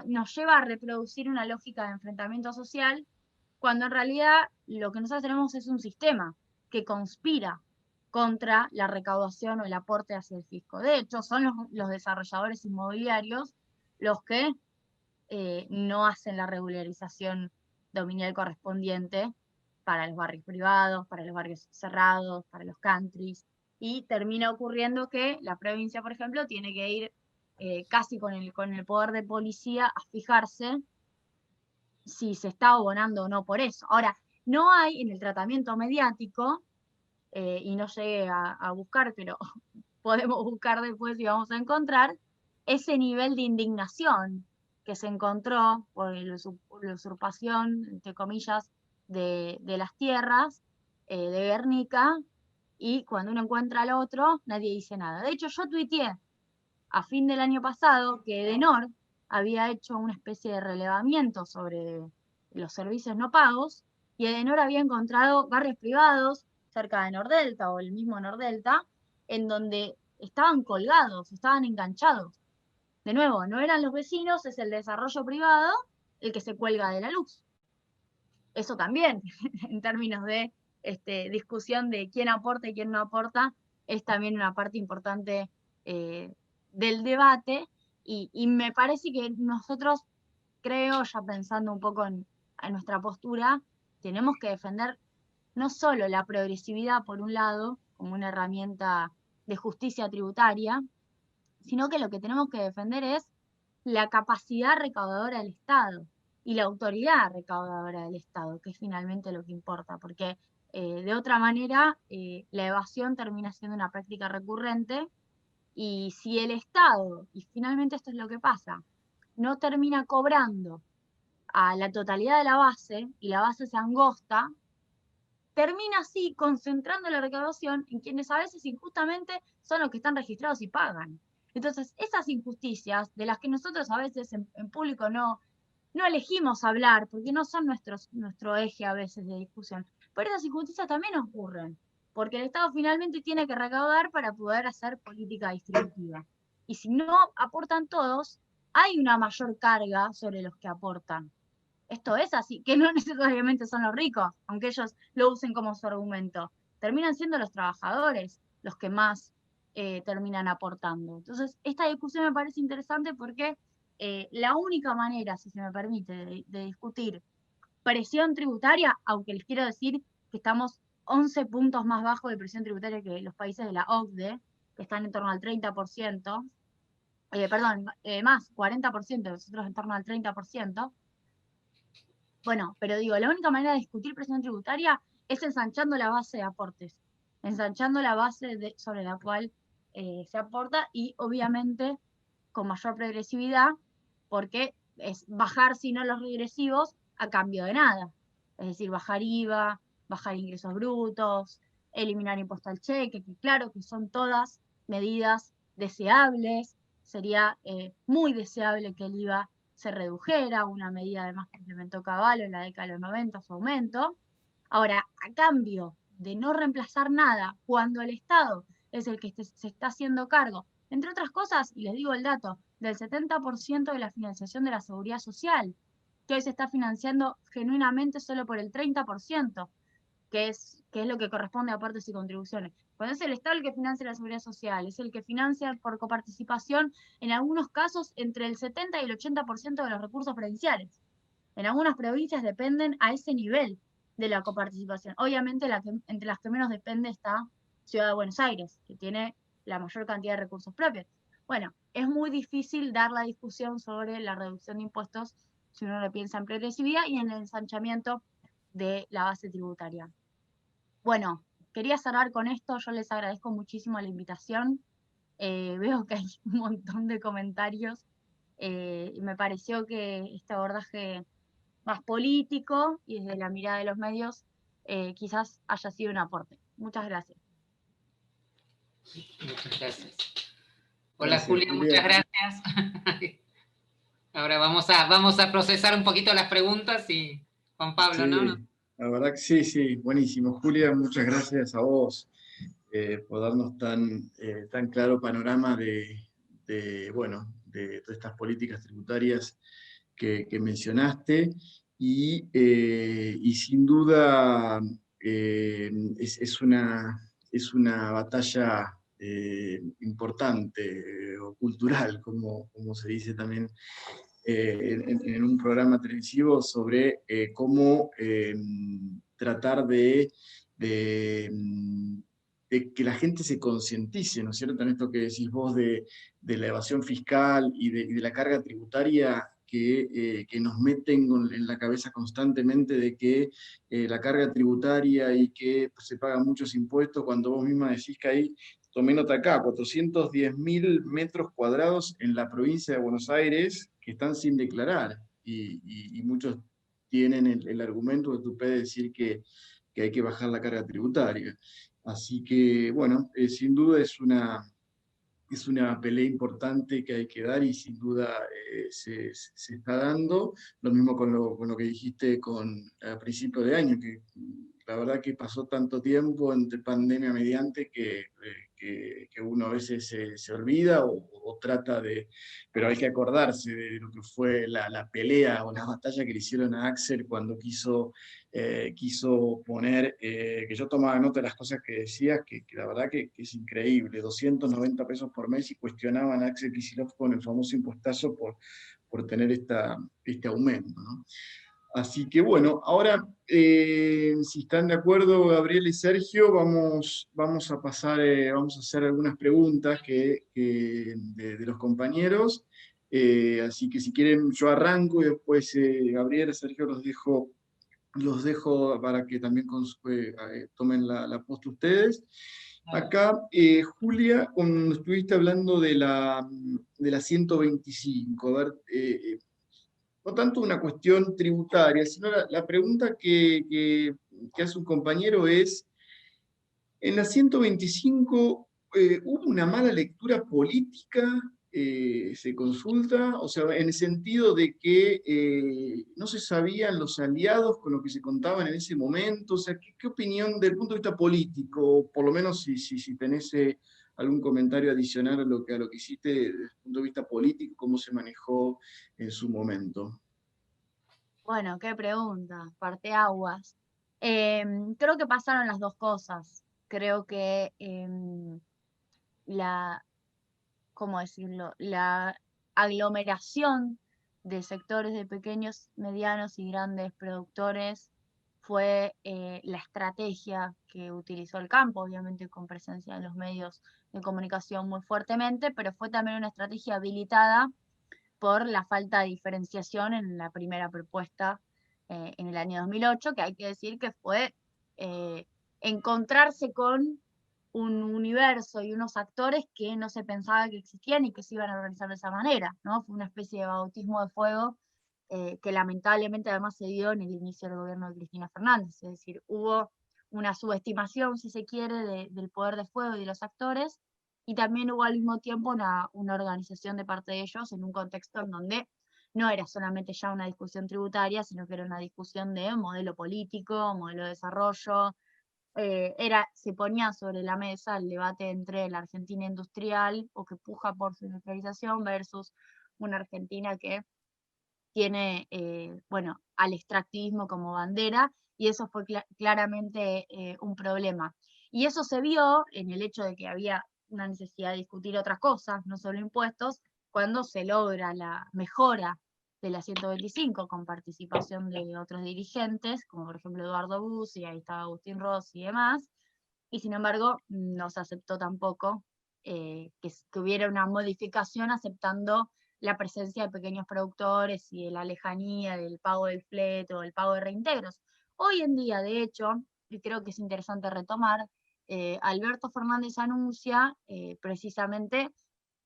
Speaker 2: nos lleva a reproducir una lógica de enfrentamiento social, cuando en realidad lo que nosotros tenemos es un sistema que conspira contra la recaudación o el aporte hacia el fisco. De hecho, son los desarrolladores inmobiliarios los que no hacen la regularización dominial correspondiente, para los barrios privados, para los barrios cerrados, para los countries, y termina ocurriendo que la provincia, por ejemplo, tiene que ir casi con el poder de policía a fijarse si se está abonando o no por eso. Ahora, no hay en el tratamiento mediático, y no llegué a buscar, pero podemos buscar después y vamos a encontrar, ese nivel de indignación que se encontró por la usurpación, entre comillas, de las tierras de Guernica, y cuando uno encuentra al otro, nadie dice nada. De hecho, yo tuiteé a fin del año pasado que Edenor había hecho una especie de relevamiento sobre los servicios no pagos, y Edenor había encontrado barrios privados cerca de Nordelta o el mismo Nordelta, en donde estaban colgados, estaban enganchados. De nuevo, no eran los vecinos, es el desarrollo privado el que se cuelga de la luz. Eso también, en términos de discusión de quién aporta y quién no aporta, es también una parte importante del debate, y me parece que nosotros, creo, ya pensando un poco en nuestra postura, tenemos que defender no solo la progresividad por un lado, como una herramienta de justicia tributaria, sino que lo que tenemos que defender es la capacidad recaudadora del Estado y la autoridad recaudadora del Estado, que es finalmente lo que importa, porque de otra manera la evasión termina siendo una práctica recurrente, y si el Estado, y finalmente esto es lo que pasa, no termina cobrando a la totalidad de la base, y la base se angosta, termina así concentrando la recaudación en quienes a veces injustamente son los que están registrados y pagan. Entonces, esas injusticias, de las que nosotros a veces en público no elegimos hablar, porque no son nuestro eje a veces de discusión, pero esas injusticias también ocurren, porque el Estado finalmente tiene que recaudar para poder hacer política distributiva. Y si no aportan todos, hay una mayor carga sobre los que aportan. Esto es así, que no necesariamente son los ricos, aunque ellos lo usen como su argumento. Terminan siendo los trabajadores los que más terminan aportando. Entonces, esta discusión me parece interesante porque la única manera, si se me permite, de discutir presión tributaria, aunque les quiero decir que estamos 11 puntos más bajo de presión tributaria que los países de la OCDE, que están en torno al 30%, más, 40%, nosotros en torno al 30%. Bueno, pero digo, la única manera de discutir presión tributaria es ensanchando la base de aportes, ensanchando la base sobre la cual se aporta, y obviamente con mayor progresividad, porque es bajar, si no los regresivos, a cambio de nada. Es decir, bajar IVA, bajar ingresos brutos, eliminar impuesto al cheque, que claro que son todas medidas deseables. Sería muy deseable que el IVA se redujera, una medida además que implementó Cavallo en la década de los 90, su aumento. Ahora, a cambio de no reemplazar nada, cuando el Estado es el que se está haciendo cargo, entre otras cosas, y les digo el dato, del 70% de la financiación de la seguridad social, que hoy se está financiando genuinamente solo por el 30%, que es lo que corresponde a aportes y contribuciones. Cuando es el Estado el que financia la seguridad social, es el que financia por coparticipación, en algunos casos, entre el 70 y el 80% de los recursos provinciales. En algunas provincias dependen a ese nivel de la coparticipación. Obviamente entre las que menos depende está Ciudad de Buenos Aires, que tiene la mayor cantidad de recursos propios. Bueno, es muy difícil dar la discusión sobre la reducción de impuestos si uno lo piensa en progresividad y en el ensanchamiento de la base tributaria. Bueno, quería cerrar con esto. Yo les agradezco muchísimo la invitación. Veo que hay un montón de comentarios. Y me pareció que este abordaje más político y desde la mirada de los medios quizás haya sido un aporte. Muchas gracias.
Speaker 4: Muchas gracias. Hola Julia, muchas gracias. Ahora vamos a procesar un poquito las preguntas y Juan Pablo,
Speaker 1: sí,
Speaker 4: ¿no?
Speaker 1: La verdad que sí, buenísimo. Julia, muchas gracias a vos por darnos tan claro panorama de todas estas políticas tributarias que mencionaste, y sin duda es una batalla importante o cultural, como se dice también en un programa televisivo, sobre cómo tratar de que la gente se concientice, ¿no es cierto?, en esto que decís vos de la evasión fiscal y de la carga tributaria que nos meten en la cabeza constantemente de que la carga tributaria y que se pagan muchos impuestos, cuando vos misma decís que hay, tomé nota acá, 410.000 metros cuadrados en la provincia de Buenos Aires que están sin declarar, y muchos tienen el argumento de tu de decir que hay que bajar la carga tributaria. Así que, bueno, sin duda es una pelea importante que hay que dar, y sin duda se está dando. Lo mismo con lo que dijiste a principio de año, que la verdad que pasó tanto tiempo entre pandemia mediante que uno a veces se olvida o trata de... Pero hay que acordarse de lo que fue la pelea o la batalla que le hicieron a Axel cuando quiso poner, que yo tomaba nota de las cosas que decías, que la verdad que es increíble, 290 pesos por mes, y cuestionaban a Axel Kicillof con el famoso impuestazo por tener este aumento, ¿no? Así que bueno, ahora, si están de acuerdo Gabriel y Sergio, vamos a pasar, vamos a hacer algunas preguntas de los compañeros. Así que si quieren yo arranco, y después Gabriel, Sergio, los dejo para que también tomen la posta ustedes. Acá, Julia, cuando estuviste hablando de la 125, a ver, no tanto una cuestión tributaria, sino la pregunta que hace un compañero es, en la 125, ¿hubo una mala lectura política? Se consulta, o sea, en el sentido de que no se sabían los aliados con lo que se contaban en ese momento. O sea, ¿qué opinión desde el punto de vista político, por lo menos si tenés algún comentario adicional a lo que hiciste desde el punto de vista político, cómo se manejó en su momento?
Speaker 2: Bueno, qué pregunta, parteaguas. Creo que pasaron las dos cosas. Creo que ¿cómo decirlo? La aglomeración de sectores de pequeños, medianos y grandes productores fue la estrategia que utilizó el campo, obviamente con presencia en los medios de comunicación muy fuertemente, pero fue también una estrategia habilitada por la falta de diferenciación en la primera propuesta en el año 2008, que hay que decir que fue encontrarse con un universo y unos actores que no se pensaba que existían y que se iban a organizar de esa manera, ¿no? Fue una especie de bautismo de fuego que lamentablemente además se dio en el inicio del gobierno de Cristina Fernández, es decir, hubo una subestimación, si se quiere, del poder de fuego y de los actores, y también hubo al mismo tiempo una organización de parte de ellos en un contexto en donde no era solamente ya una discusión tributaria, sino que era una discusión de modelo político, modelo de desarrollo. Se ponía sobre la mesa el debate entre la Argentina industrial, o que puja por su industrialización, versus una Argentina que tiene, bueno, al extractivismo como bandera, y eso fue claramente un problema. Y eso se vio en el hecho de que había una necesidad de discutir otras cosas, no solo impuestos, cuando se logra la mejora de la 125 con participación de otros dirigentes, como por ejemplo Eduardo Bussi, ahí estaba Agustín Rossi y demás, y sin embargo no se aceptó tampoco que hubiera una modificación aceptando la presencia de pequeños productores y de la lejanía del pago del flete o del pago de reintegros. Hoy en día, de hecho, y creo que es interesante retomar, Alberto Fernández anuncia precisamente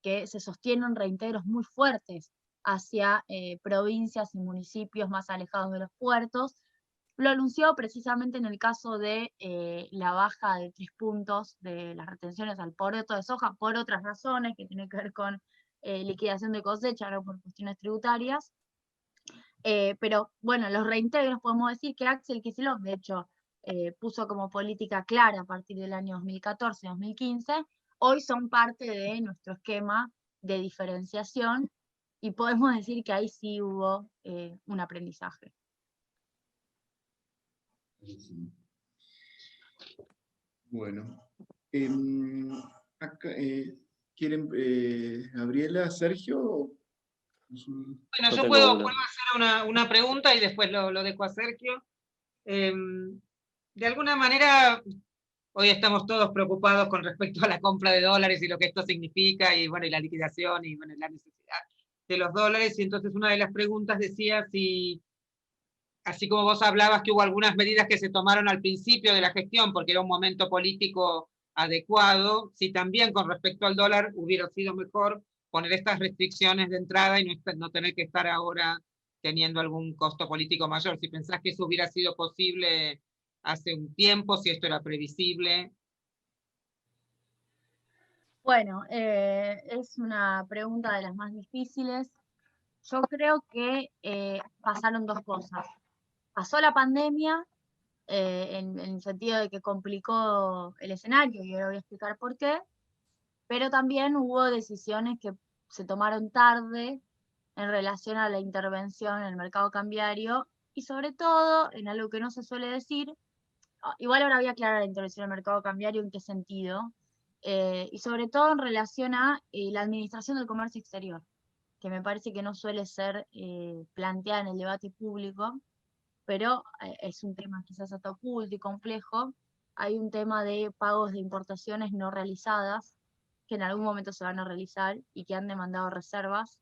Speaker 2: que se sostienen reintegros muy fuertes hacia provincias y municipios más alejados de los puertos. Lo anunció precisamente en el caso de la baja de 3 puntos de las retenciones al poroto de soja, por otras razones que tienen que ver con liquidación de cosecha, no por cuestiones tributarias. Pero bueno, los reintegros, podemos decir que Axel Kicillof, de hecho, puso como política clara a partir del año 2014-2015, hoy son parte de nuestro esquema de diferenciación, y podemos decir que ahí sí hubo un aprendizaje.
Speaker 1: Bueno, acá, ¿quieren, Gabriela, Sergio?
Speaker 4: Bueno, yo puedo hacer una pregunta y después lo dejo a Sergio. de alguna manera, hoy estamos todos preocupados con respecto a la compra de dólares y lo que esto significa, y bueno, y la liquidación, y bueno, la necesidad de los dólares, y entonces una de las preguntas decía si, así como vos hablabas que hubo algunas medidas que se tomaron al principio de la gestión porque era un momento político adecuado, si también con respecto al dólar hubiera sido mejor poner estas restricciones de entrada y no tener que estar ahora teniendo algún costo político mayor. Si pensás que eso hubiera sido posible hace un tiempo, si esto era previsible.
Speaker 2: Bueno, es una pregunta de las más difíciles. Yo creo que pasaron dos cosas. Pasó la pandemia, en el sentido de que complicó el escenario, y ahora voy a explicar por qué, pero también hubo decisiones que se tomaron tarde en relación a la intervención en el mercado cambiario, y sobre todo, en algo que no se suele decir, igual ahora voy a aclarar la intervención en el mercado cambiario en qué sentido, y sobre todo en relación a la administración del comercio exterior, que me parece que no suele ser planteada en el debate público, pero es un tema quizás hasta oculto y complejo. Hay un tema de pagos de importaciones no realizadas, que en algún momento se van a realizar y que han demandado reservas,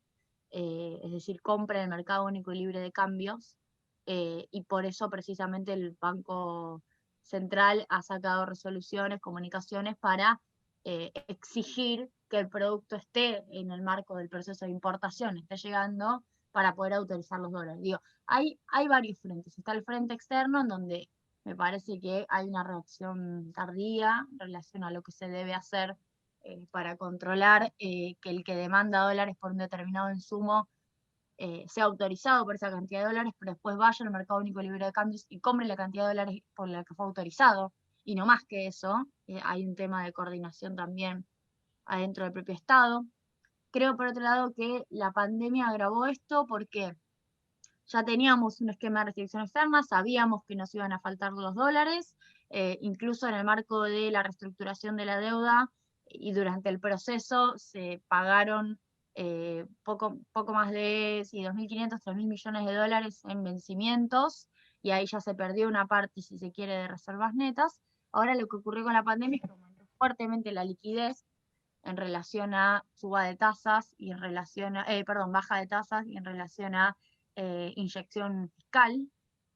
Speaker 2: es decir, compra en el mercado único y libre de cambios, y por eso precisamente el Banco Central ha sacado resoluciones, comunicaciones para exigir que el producto esté en el marco del proceso de importación, esté llegando para poder autorizar los dólares. Digo, hay varios frentes. Está el frente externo, en donde me parece que hay una reacción tardía en relación a lo que se debe hacer para controlar que el que demanda dólares por un determinado insumo sea autorizado por esa cantidad de dólares, pero después vaya al mercado único libre de cambios y compre la cantidad de dólares por la que fue autorizado. Y no más que eso, hay un tema de coordinación también adentro del propio Estado. Creo, por otro lado, que la pandemia agravó esto porque ya teníamos un esquema de restricción externa, sabíamos que nos iban a faltar los dólares, incluso en el marco de la reestructuración de la deuda y durante el proceso se pagaron poco más de 2.500, 3.000 millones de dólares en vencimientos, y ahí ya se perdió una parte, si se quiere, de reservas netas. Ahora lo que ocurrió con la pandemia es que aumentó fuertemente la liquidez en relación a suba de tasas y en relación a, baja de tasas y en relación a inyección fiscal.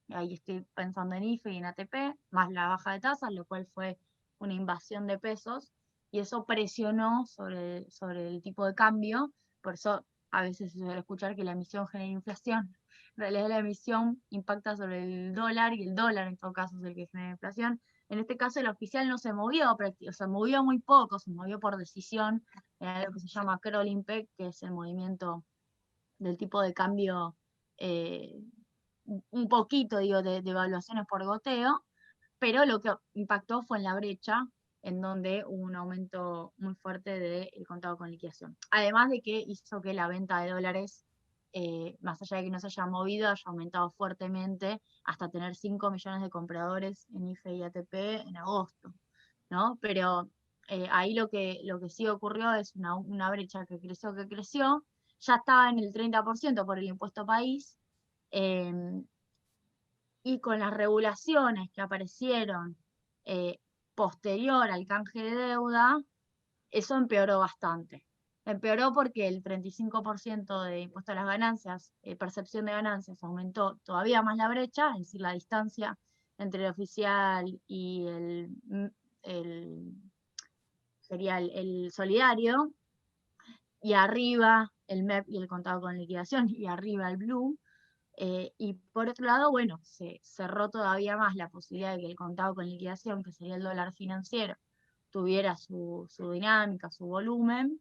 Speaker 2: Ahí estoy pensando en IFE y en ATP, más la baja de tasas, lo cual fue una invasión de pesos, y eso presionó sobre el tipo de cambio. Por eso a veces se suele escuchar que la emisión genera inflación. En realidad la emisión impacta sobre el dólar, y el dólar en todo caso es el que genera inflación. En este caso el oficial no se movió, o sea, movió muy poco, se movió por decisión, lo que se llama crawling peg, que es el movimiento del tipo de cambio, un poquito, digo, de evaluaciones por goteo, pero lo que impactó fue en la brecha, en donde hubo un aumento muy fuerte del contado con liquidación. Además de que hizo que la venta de dólares, más allá de que no se haya movido, haya aumentado fuertemente hasta tener 5 millones de compradores en IFE y ATP en agosto, ¿no? Pero ahí lo que sí ocurrió es una brecha que creció, ya estaba en el 30% por el impuesto país, y con las regulaciones que aparecieron posterior al canje de deuda, eso empeoró bastante. Empeoró porque el 35% de impuesto a las ganancias, percepción de ganancias, aumentó todavía más la brecha, es decir, la distancia entre el oficial y sería el solidario, y arriba el MEP y el contado con liquidación, y arriba el Blue. Y por otro lado, bueno, se cerró todavía más la posibilidad de que el contado con liquidación, que sería el dólar financiero, tuviera su dinámica, su volumen,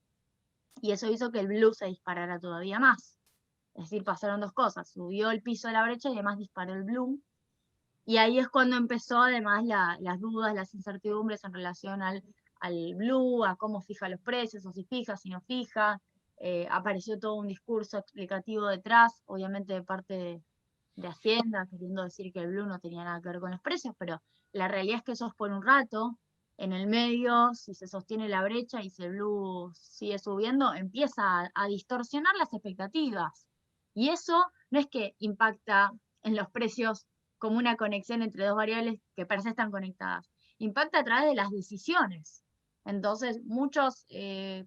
Speaker 2: y eso hizo que el Blue se disparara todavía más. Es decir, pasaron dos cosas: subió el piso de la brecha y además disparó el Blue. Y ahí es cuando empezó además las dudas, las incertidumbres en relación al Blue, a cómo fija los precios, o si fija, si no fija. Apareció todo un discurso explicativo detrás, obviamente de parte de Hacienda, queriendo decir que el Blue no tenía nada que ver con los precios, pero la realidad es que eso es por un rato. En el medio, si se sostiene la brecha y si el Blue sigue subiendo, empieza a distorsionar las expectativas. Y eso no es que impacta en los precios como una conexión entre dos variables que per se están conectadas. Impacta a través de las decisiones. Entonces, muchos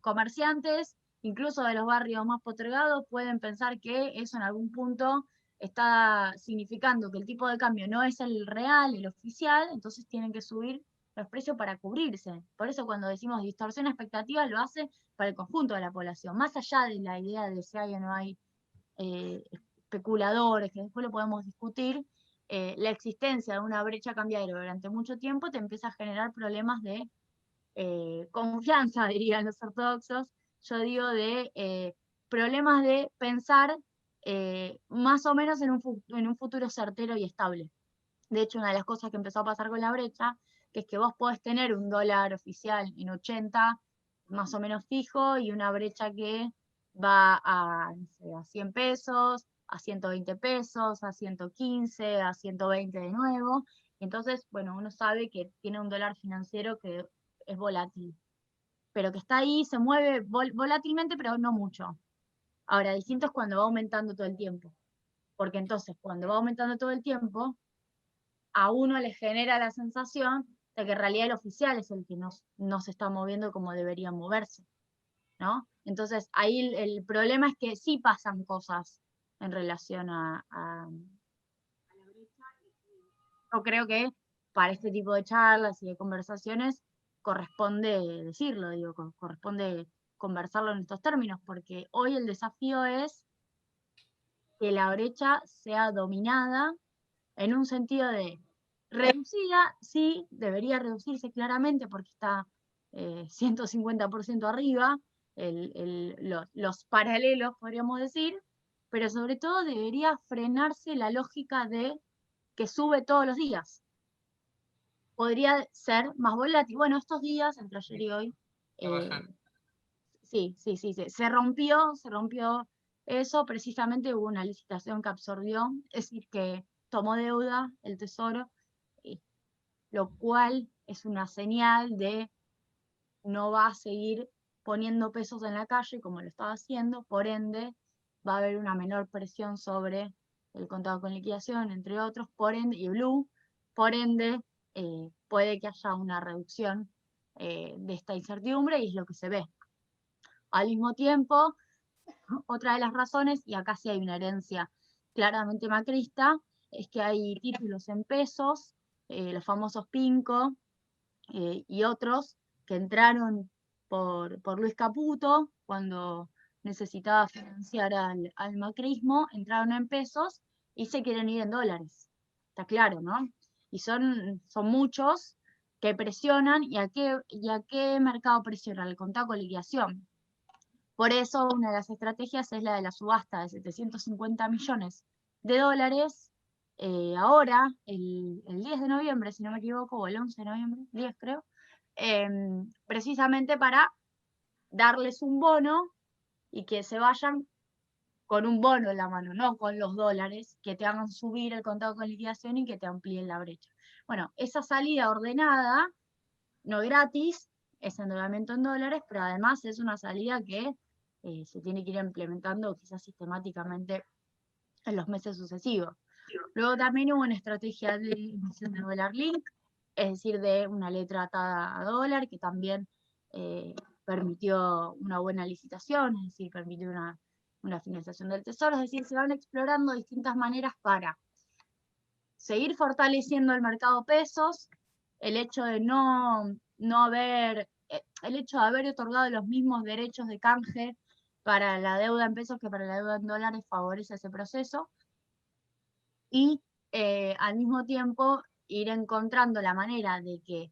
Speaker 2: comerciantes, incluso de los barrios más postergados, pueden pensar que eso en algún punto está significando que el tipo de cambio no es el real, el oficial, entonces tienen que subir los precios para cubrirse. Por eso cuando decimos distorsión expectativa, lo hace para el conjunto de la población, más allá de la idea de si hay o no hay especuladores, que después lo podemos discutir. La existencia de una brecha cambiaria durante mucho tiempo te empieza a generar problemas de confianza, dirían los ortodoxos, yo digo de problemas de pensar más o menos en un futuro certero y estable. De hecho, una de las cosas que empezó a pasar con la brecha, que es que vos podés tener un dólar oficial en 80, más o menos fijo, y una brecha que va a, no sé, a 100 pesos, a 120 pesos, a 115, a 120 de nuevo. Entonces, bueno, uno sabe que tiene un dólar financiero que es volátil, pero que está ahí, se mueve volátilmente, pero no mucho. Ahora, distinto es cuando va aumentando todo el tiempo, porque entonces cuando va aumentando todo el tiempo, a uno le genera la sensación de que en realidad el oficial es el que no se está moviendo como debería moverse, ¿no? Entonces ahí el problema es que sí pasan cosas en relación a la brecha. Yo creo que para este tipo de charlas y de conversaciones corresponde decirlo, digo, corresponde conversarlo en estos términos, porque hoy el desafío es que la brecha sea dominada en un sentido de reducida, sí, debería reducirse claramente porque está 150% arriba, los paralelos podríamos decir, pero sobre todo debería frenarse la lógica de que sube todos los días. Podría ser más volátil. Bueno, estos días, entre ayer y hoy, sí, se rompió eso, precisamente hubo una licitación que absorbió, es decir, que tomó deuda el Tesoro, lo cual es una señal de no va a seguir poniendo pesos en la calle como lo estaba haciendo, por ende va a haber una menor presión sobre el contado con liquidación, entre otros, por ende, y Blue, por ende puede que haya una reducción de esta incertidumbre y es lo que se ve. Al mismo tiempo, otra de las razones, y acá sí hay una herencia claramente macrista, es que hay títulos en pesos, los famosos PINCO y otros que entraron por Luis Caputo cuando necesitaba financiar al macrismo, entraron en pesos y se quieren ir en dólares. Está claro, ¿no? Y son muchos que presionan, ¿y a qué mercado presiona? Al contado con liquidación. Por eso una de las estrategias es la de la subasta de 750 millones de dólares, ahora, el 10 de noviembre, si no me equivoco, o el 11 de noviembre, 10 creo, precisamente para darles un bono y que se vayan con un bono en la mano, no con los dólares, que te hagan subir el contado con liquidación y que te amplíen la brecha. Bueno, esa salida ordenada, no gratis, es endeudamiento en dólares, pero además es una salida que se tiene que ir implementando quizás sistemáticamente en los meses sucesivos. Luego también hubo una estrategia de emisión de dólar link, es decir, de una letra atada a dólar, que también permitió una buena licitación, es decir, permitió una financiación del tesoro, es decir, se van explorando distintas maneras para seguir fortaleciendo el mercado pesos, el hecho de el hecho de haber otorgado los mismos derechos de canje para la deuda en pesos que para la deuda en dólares favorece ese proceso, y al mismo tiempo ir encontrando la manera de que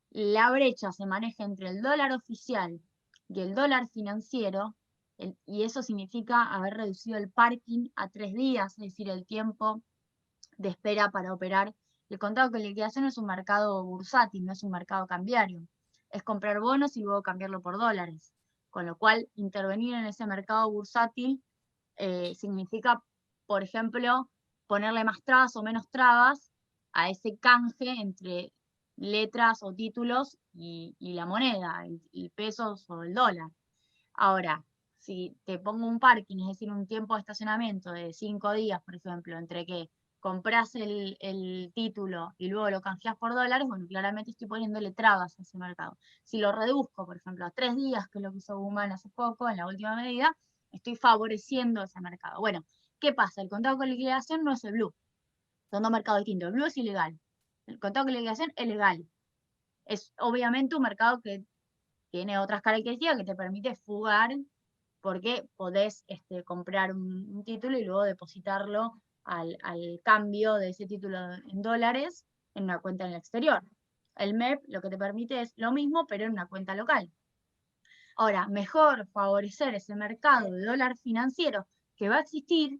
Speaker 2: la brecha se maneje entre el dólar oficial y el dólar financiero, y eso significa haber reducido el parking a 3 días, es decir, el tiempo de espera para operar. El contado con liquidación es un mercado bursátil, no es un mercado cambiario. Es comprar bonos y luego cambiarlo por dólares. Con lo cual, intervenir en ese mercado bursátil significa, por ejemplo, ponerle más trabas o menos trabas a ese canje entre letras o títulos y la moneda, el peso o el dólar. Ahora, si te pongo un parking, es decir, un tiempo de estacionamiento de 5 días, por ejemplo, entre que compras el título y luego lo canjeas por dólares, bueno, claramente estoy poniéndole trabas a ese mercado. Si lo reduzco, por ejemplo, a 3 días, que es lo que hizo Guzmán hace poco, en la última medida, estoy favoreciendo ese mercado. Bueno, ¿qué pasa? El contado con liquidación no es el blue. Son dos mercados distintos. El blue es ilegal. El contado con liquidación es legal. Es obviamente un mercado que tiene otras características que te permite fugar, porque podés comprar un título y luego depositarlo al cambio de ese título en dólares en una cuenta en el exterior. El MEP lo que te permite es lo mismo, pero en una cuenta local. Ahora, mejor favorecer ese mercado de dólar financiero que va a existir,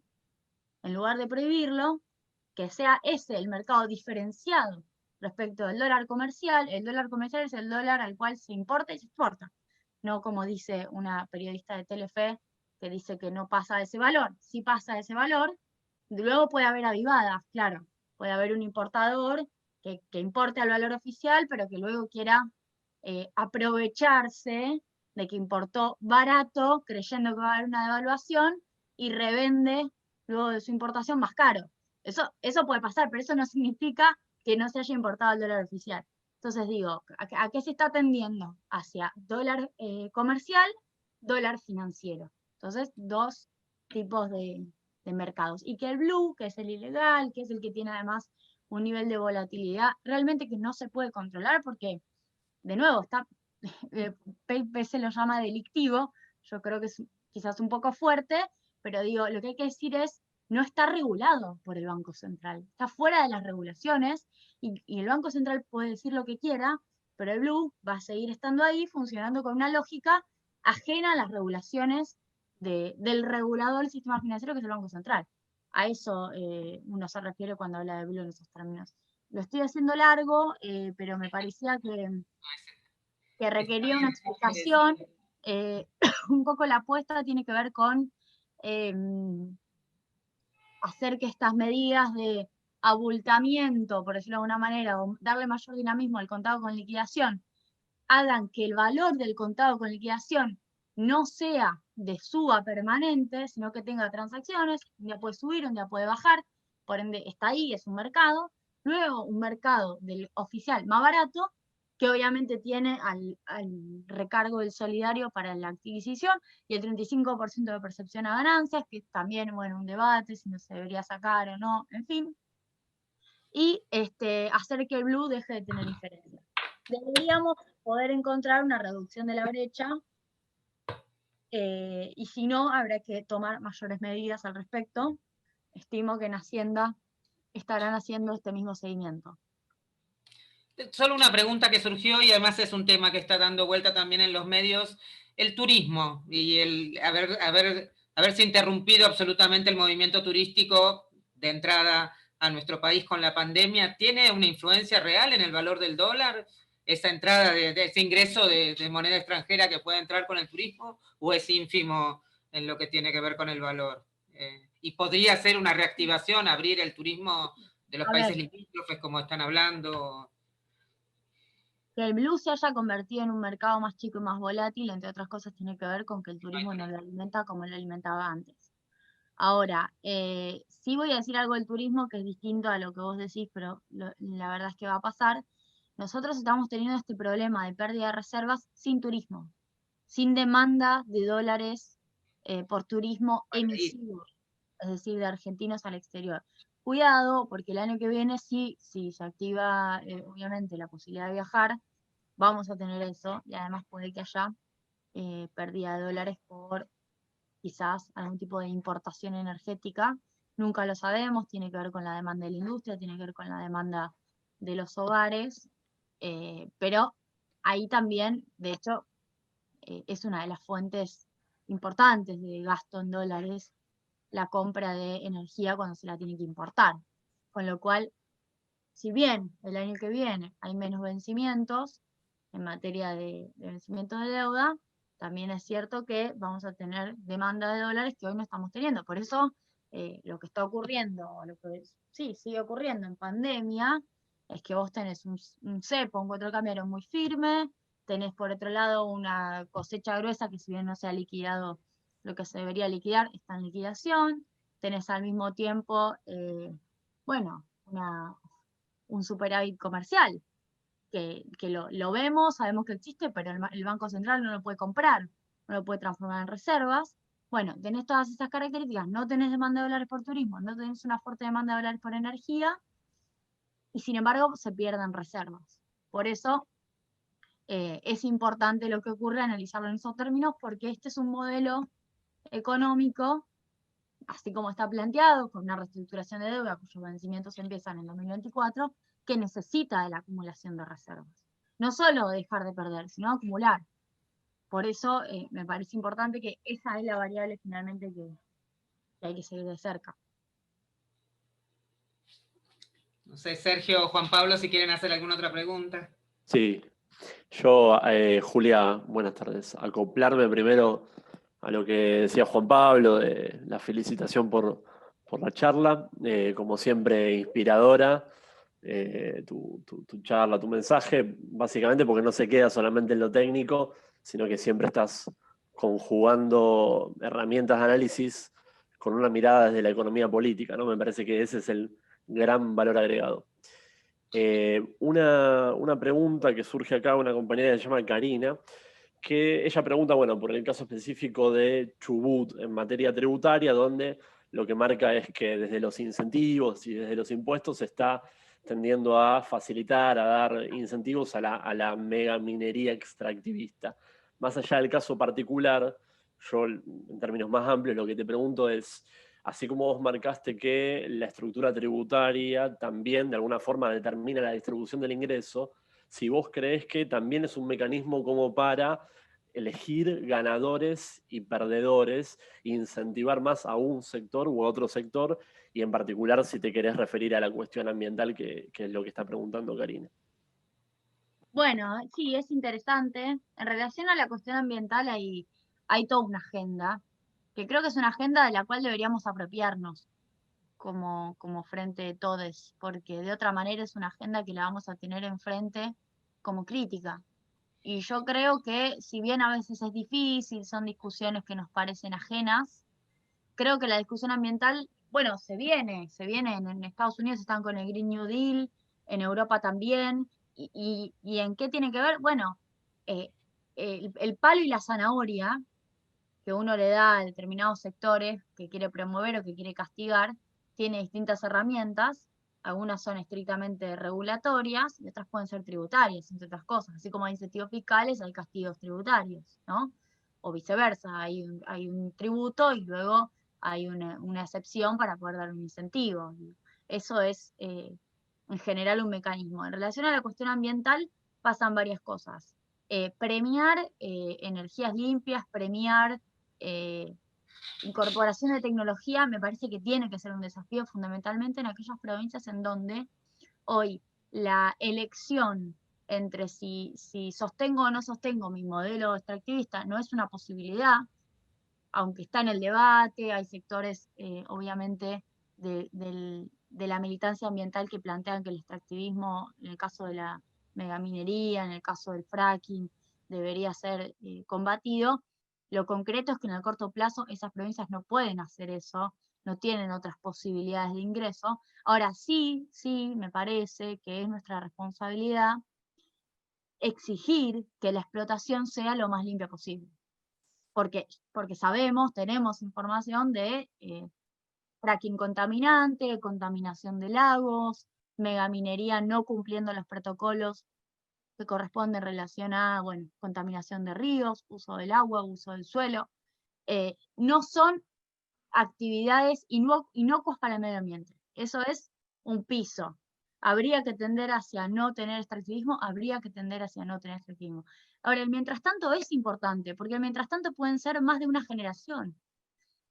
Speaker 2: en lugar de prohibirlo, que sea ese el mercado diferenciado respecto del dólar comercial. El dólar comercial es el dólar al cual se importa y se exporta, no como dice una periodista de Telefe que dice que no pasa ese valor. Sí pasa ese valor, luego puede haber avivadas, claro, puede haber un importador que importe al valor oficial, pero que luego quiera aprovecharse de que importó barato, creyendo que va a haber una devaluación, y revende luego de su importación más caro. Eso puede pasar, pero eso no significa que no se haya importado el dólar oficial. Entonces digo, ¿a qué se está tendiendo? Hacia dólar comercial, dólar financiero. Entonces, dos tipos de mercados. Y que el blue, que es el ilegal, que es el que tiene además un nivel de volatilidad realmente que no se puede controlar porque, de nuevo, está, Pepe se lo llama delictivo, yo creo que es quizás un poco fuerte, pero digo, lo que hay que decir es, no está regulado por el Banco Central, está fuera de las regulaciones, y el Banco Central puede decir lo que quiera, pero el blue va a seguir estando ahí, funcionando con una lógica ajena a las regulaciones del regulador del sistema financiero, que es el Banco Central. A eso uno se refiere cuando habla de blue en esos términos. Lo estoy haciendo largo, pero me parecía que requería una explicación. Un poco la apuesta tiene que ver con hacer que estas medidas de abultamiento, por decirlo de alguna manera, o darle mayor dinamismo al contado con liquidación, hagan que el valor del contado con liquidación no sea de suba permanente, sino que tenga transacciones, un día puede subir, un día puede bajar, por ende está ahí, es un mercado. Luego un mercado del oficial más barato, que obviamente tiene al recargo del solidario para la adquisición, y el 35% de percepción a ganancias, que también, bueno, un debate, si no se debería sacar o no, en fin. Y hacer que el blue deje de tener diferencia. Deberíamos poder encontrar una reducción de la brecha, y si no, habrá que tomar mayores medidas al respecto. Estimo que en Hacienda estarán haciendo este mismo seguimiento.
Speaker 4: Solo una pregunta que surgió, y además es un tema que está dando vuelta también en los medios, el turismo, y el haberse interrumpido absolutamente el movimiento turístico de entrada a nuestro país con la pandemia, ¿tiene una influencia real en el valor del dólar? ¿Esa entrada de ese ingreso de moneda extranjera que puede entrar con el turismo, o es ínfimo en lo que tiene que ver con el valor? ¿Y podría ser una reactivación, abrir el turismo de los países limítrofes como están hablando?
Speaker 2: Que el blue se haya convertido en un mercado más chico y más volátil, entre otras cosas, tiene que ver con que el turismo no lo alimenta como lo alimentaba antes. Ahora, sí voy a decir algo del turismo que es distinto a lo que vos decís, pero la verdad es que va a pasar. Nosotros estamos teniendo este problema de pérdida de reservas sin turismo, sin demanda de dólares por turismo emisivo, es decir, de argentinos al exterior. Cuidado, porque el año que viene sí se activa obviamente la posibilidad de viajar, vamos a tener eso, y además puede que haya pérdida de dólares por quizás algún tipo de importación energética. Nunca lo sabemos, tiene que ver con la demanda de la industria, tiene que ver con la demanda de los hogares, pero ahí también, de hecho, es una de las fuentes importantes de gasto en dólares la compra de energía cuando se la tiene que importar. Con lo cual, si bien el año que viene hay menos vencimientos en materia de vencimientos de deuda, también es cierto que vamos a tener demanda de dólares que hoy no estamos teniendo. Por eso, lo que está ocurriendo, lo que sí sigue ocurriendo en pandemia, es que vos tenés un cepo, un cuatro cambiario muy firme, tenés por otro lado una cosecha gruesa que, si bien no se ha liquidado lo que se debería liquidar, está en liquidación, tenés al mismo tiempo bueno, un superávit comercial, que lo vemos, sabemos que existe, pero el Banco Central no lo puede comprar, no lo puede transformar en reservas. Bueno, tenés todas esas características, no tenés demanda de dólares por turismo, no tenés una fuerte demanda de dólares por energía, y sin embargo se pierden reservas. Por eso es importante lo que ocurre, analizarlo en esos términos, porque este es un modelo económico, así como está planteado, con una reestructuración de deuda cuyos vencimientos empiezan en 2024, que necesita de la acumulación de reservas. No solo dejar de perder, sino acumular. Por eso me parece importante que esa es la variable finalmente que hay que seguir de cerca.
Speaker 4: No sé, Sergio o Juan Pablo, si quieren hacer alguna otra pregunta.
Speaker 5: Sí, yo, Julia, buenas tardes. Acoplarme primero a lo que decía Juan Pablo, de la felicitación por la charla, como siempre inspiradora, tu charla, tu mensaje, básicamente porque no se queda solamente en lo técnico, sino que siempre estás conjugando herramientas de análisis con una mirada desde la economía política, ¿no? Me parece que ese es el gran valor agregado. Una pregunta que surge acá, una compañera que se llama Karina, que ella pregunta, bueno, por el caso específico de Chubut en materia tributaria, donde lo que marca es que desde los incentivos y desde los impuestos se está tendiendo a facilitar, a dar incentivos a la mega minería extractivista. Más allá del caso particular, yo en términos más amplios lo que te pregunto es, así como vos marcaste que la estructura tributaria también de alguna forma determina la distribución del ingreso, si vos creés que también es un mecanismo como para elegir ganadores y perdedores, incentivar más a un sector u otro sector, y en particular si te querés referir a la cuestión ambiental, que es lo que está preguntando Karina.
Speaker 2: Bueno, sí, es interesante. En relación a la cuestión ambiental hay toda una agenda, que creo que es una agenda de la cual deberíamos apropiarnos como frente de todes, porque de otra manera es una agenda que la vamos a tener enfrente como crítica. Y yo creo que si bien a veces es difícil, son discusiones que nos parecen ajenas, creo que la discusión ambiental, bueno, se viene en Estados Unidos están con el Green New Deal, en Europa también, y ¿en qué tiene que ver? Bueno, eh, el palo y la zanahoria que uno le da a determinados sectores que quiere promover o que quiere castigar, tiene distintas herramientas, algunas son estrictamente regulatorias y otras pueden ser tributarias, entre otras cosas. Así como hay incentivos fiscales, hay castigos tributarios, ¿no? O viceversa, hay un tributo y luego hay una excepción para poder dar un incentivo. Eso es en general un mecanismo. En relación a la cuestión ambiental pasan varias cosas. Premiar energías limpias, premiar incorporación de tecnología, me parece que tiene que ser un desafío fundamentalmente en aquellas provincias en donde hoy la elección entre si sostengo o no sostengo mi modelo extractivista no es una posibilidad, aunque está en el debate, hay sectores obviamente de la militancia ambiental que plantean que el extractivismo, en el caso de la megaminería, en el caso del fracking, debería ser combatido. Lo concreto es que en el corto plazo esas provincias no pueden hacer eso, no tienen otras posibilidades de ingreso. Ahora sí, me parece que es nuestra responsabilidad exigir que la explotación sea lo más limpia posible. Porque sabemos, tenemos información de fracking contaminante, contaminación de lagos, megaminería no cumpliendo los protocolos que corresponden en relación a, bueno, contaminación de ríos, uso del agua, uso del suelo. No son actividades inocuas para el medio ambiente. Eso es un piso. Habría que tender hacia no tener extractivismo, habría que tender hacia no tener extractivismo. Ahora, el mientras tanto es importante, porque el mientras tanto pueden ser más de una generación.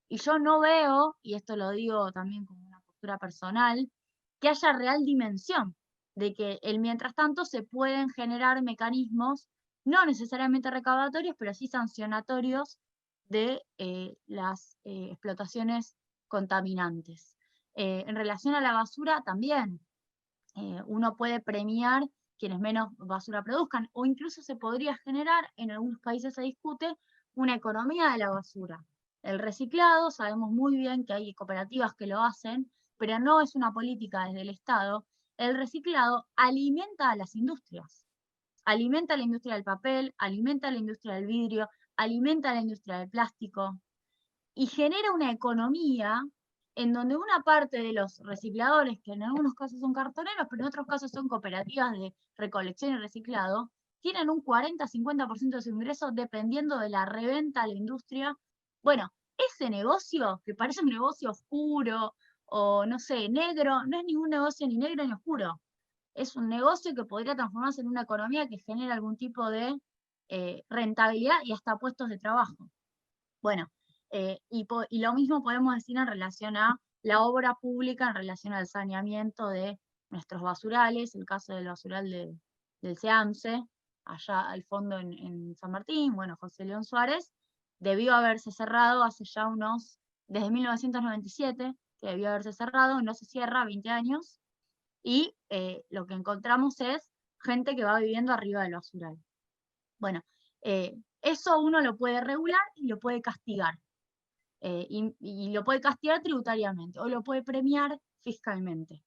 Speaker 2: Y yo no veo, y esto lo digo también como una postura personal, que haya real dimensión de que el mientras tanto se pueden generar mecanismos, no necesariamente recaudatorios, pero sí sancionatorios de las explotaciones contaminantes. En relación a la basura también, uno puede premiar quienes menos basura produzcan, o incluso se podría generar, en algunos países se discute, una economía de la basura. El reciclado, sabemos muy bien que hay cooperativas que lo hacen, pero no es una política desde el Estado, el reciclado alimenta a las industrias. Alimenta a la industria del papel, alimenta a la industria del vidrio, alimenta a la industria del plástico, y genera una economía en donde una parte de los recicladores, que en algunos casos son cartoneros, pero en otros casos son cooperativas de recolección y reciclado, tienen un 40-50% de su ingreso dependiendo de la reventa a la industria. Bueno, ese negocio, que parece un negocio oscuro o no sé, negro, no es ningún negocio ni negro ni oscuro. Es un negocio que podría transformarse en una economía que genere algún tipo de rentabilidad y hasta puestos de trabajo. Bueno, y lo mismo podemos decir en relación a la obra pública, en relación al saneamiento de nuestros basurales, el caso del basural del SEAMSE, allá al fondo en San Martín, bueno, José León Suárez, debió haberse cerrado hace ya desde 1997, que debió haberse cerrado, no se cierra, 20 años, y lo que encontramos es gente que va viviendo arriba del basural. Bueno, eso uno lo puede regular y lo puede castigar. Y lo puede castigar tributariamente o lo puede premiar fiscalmente.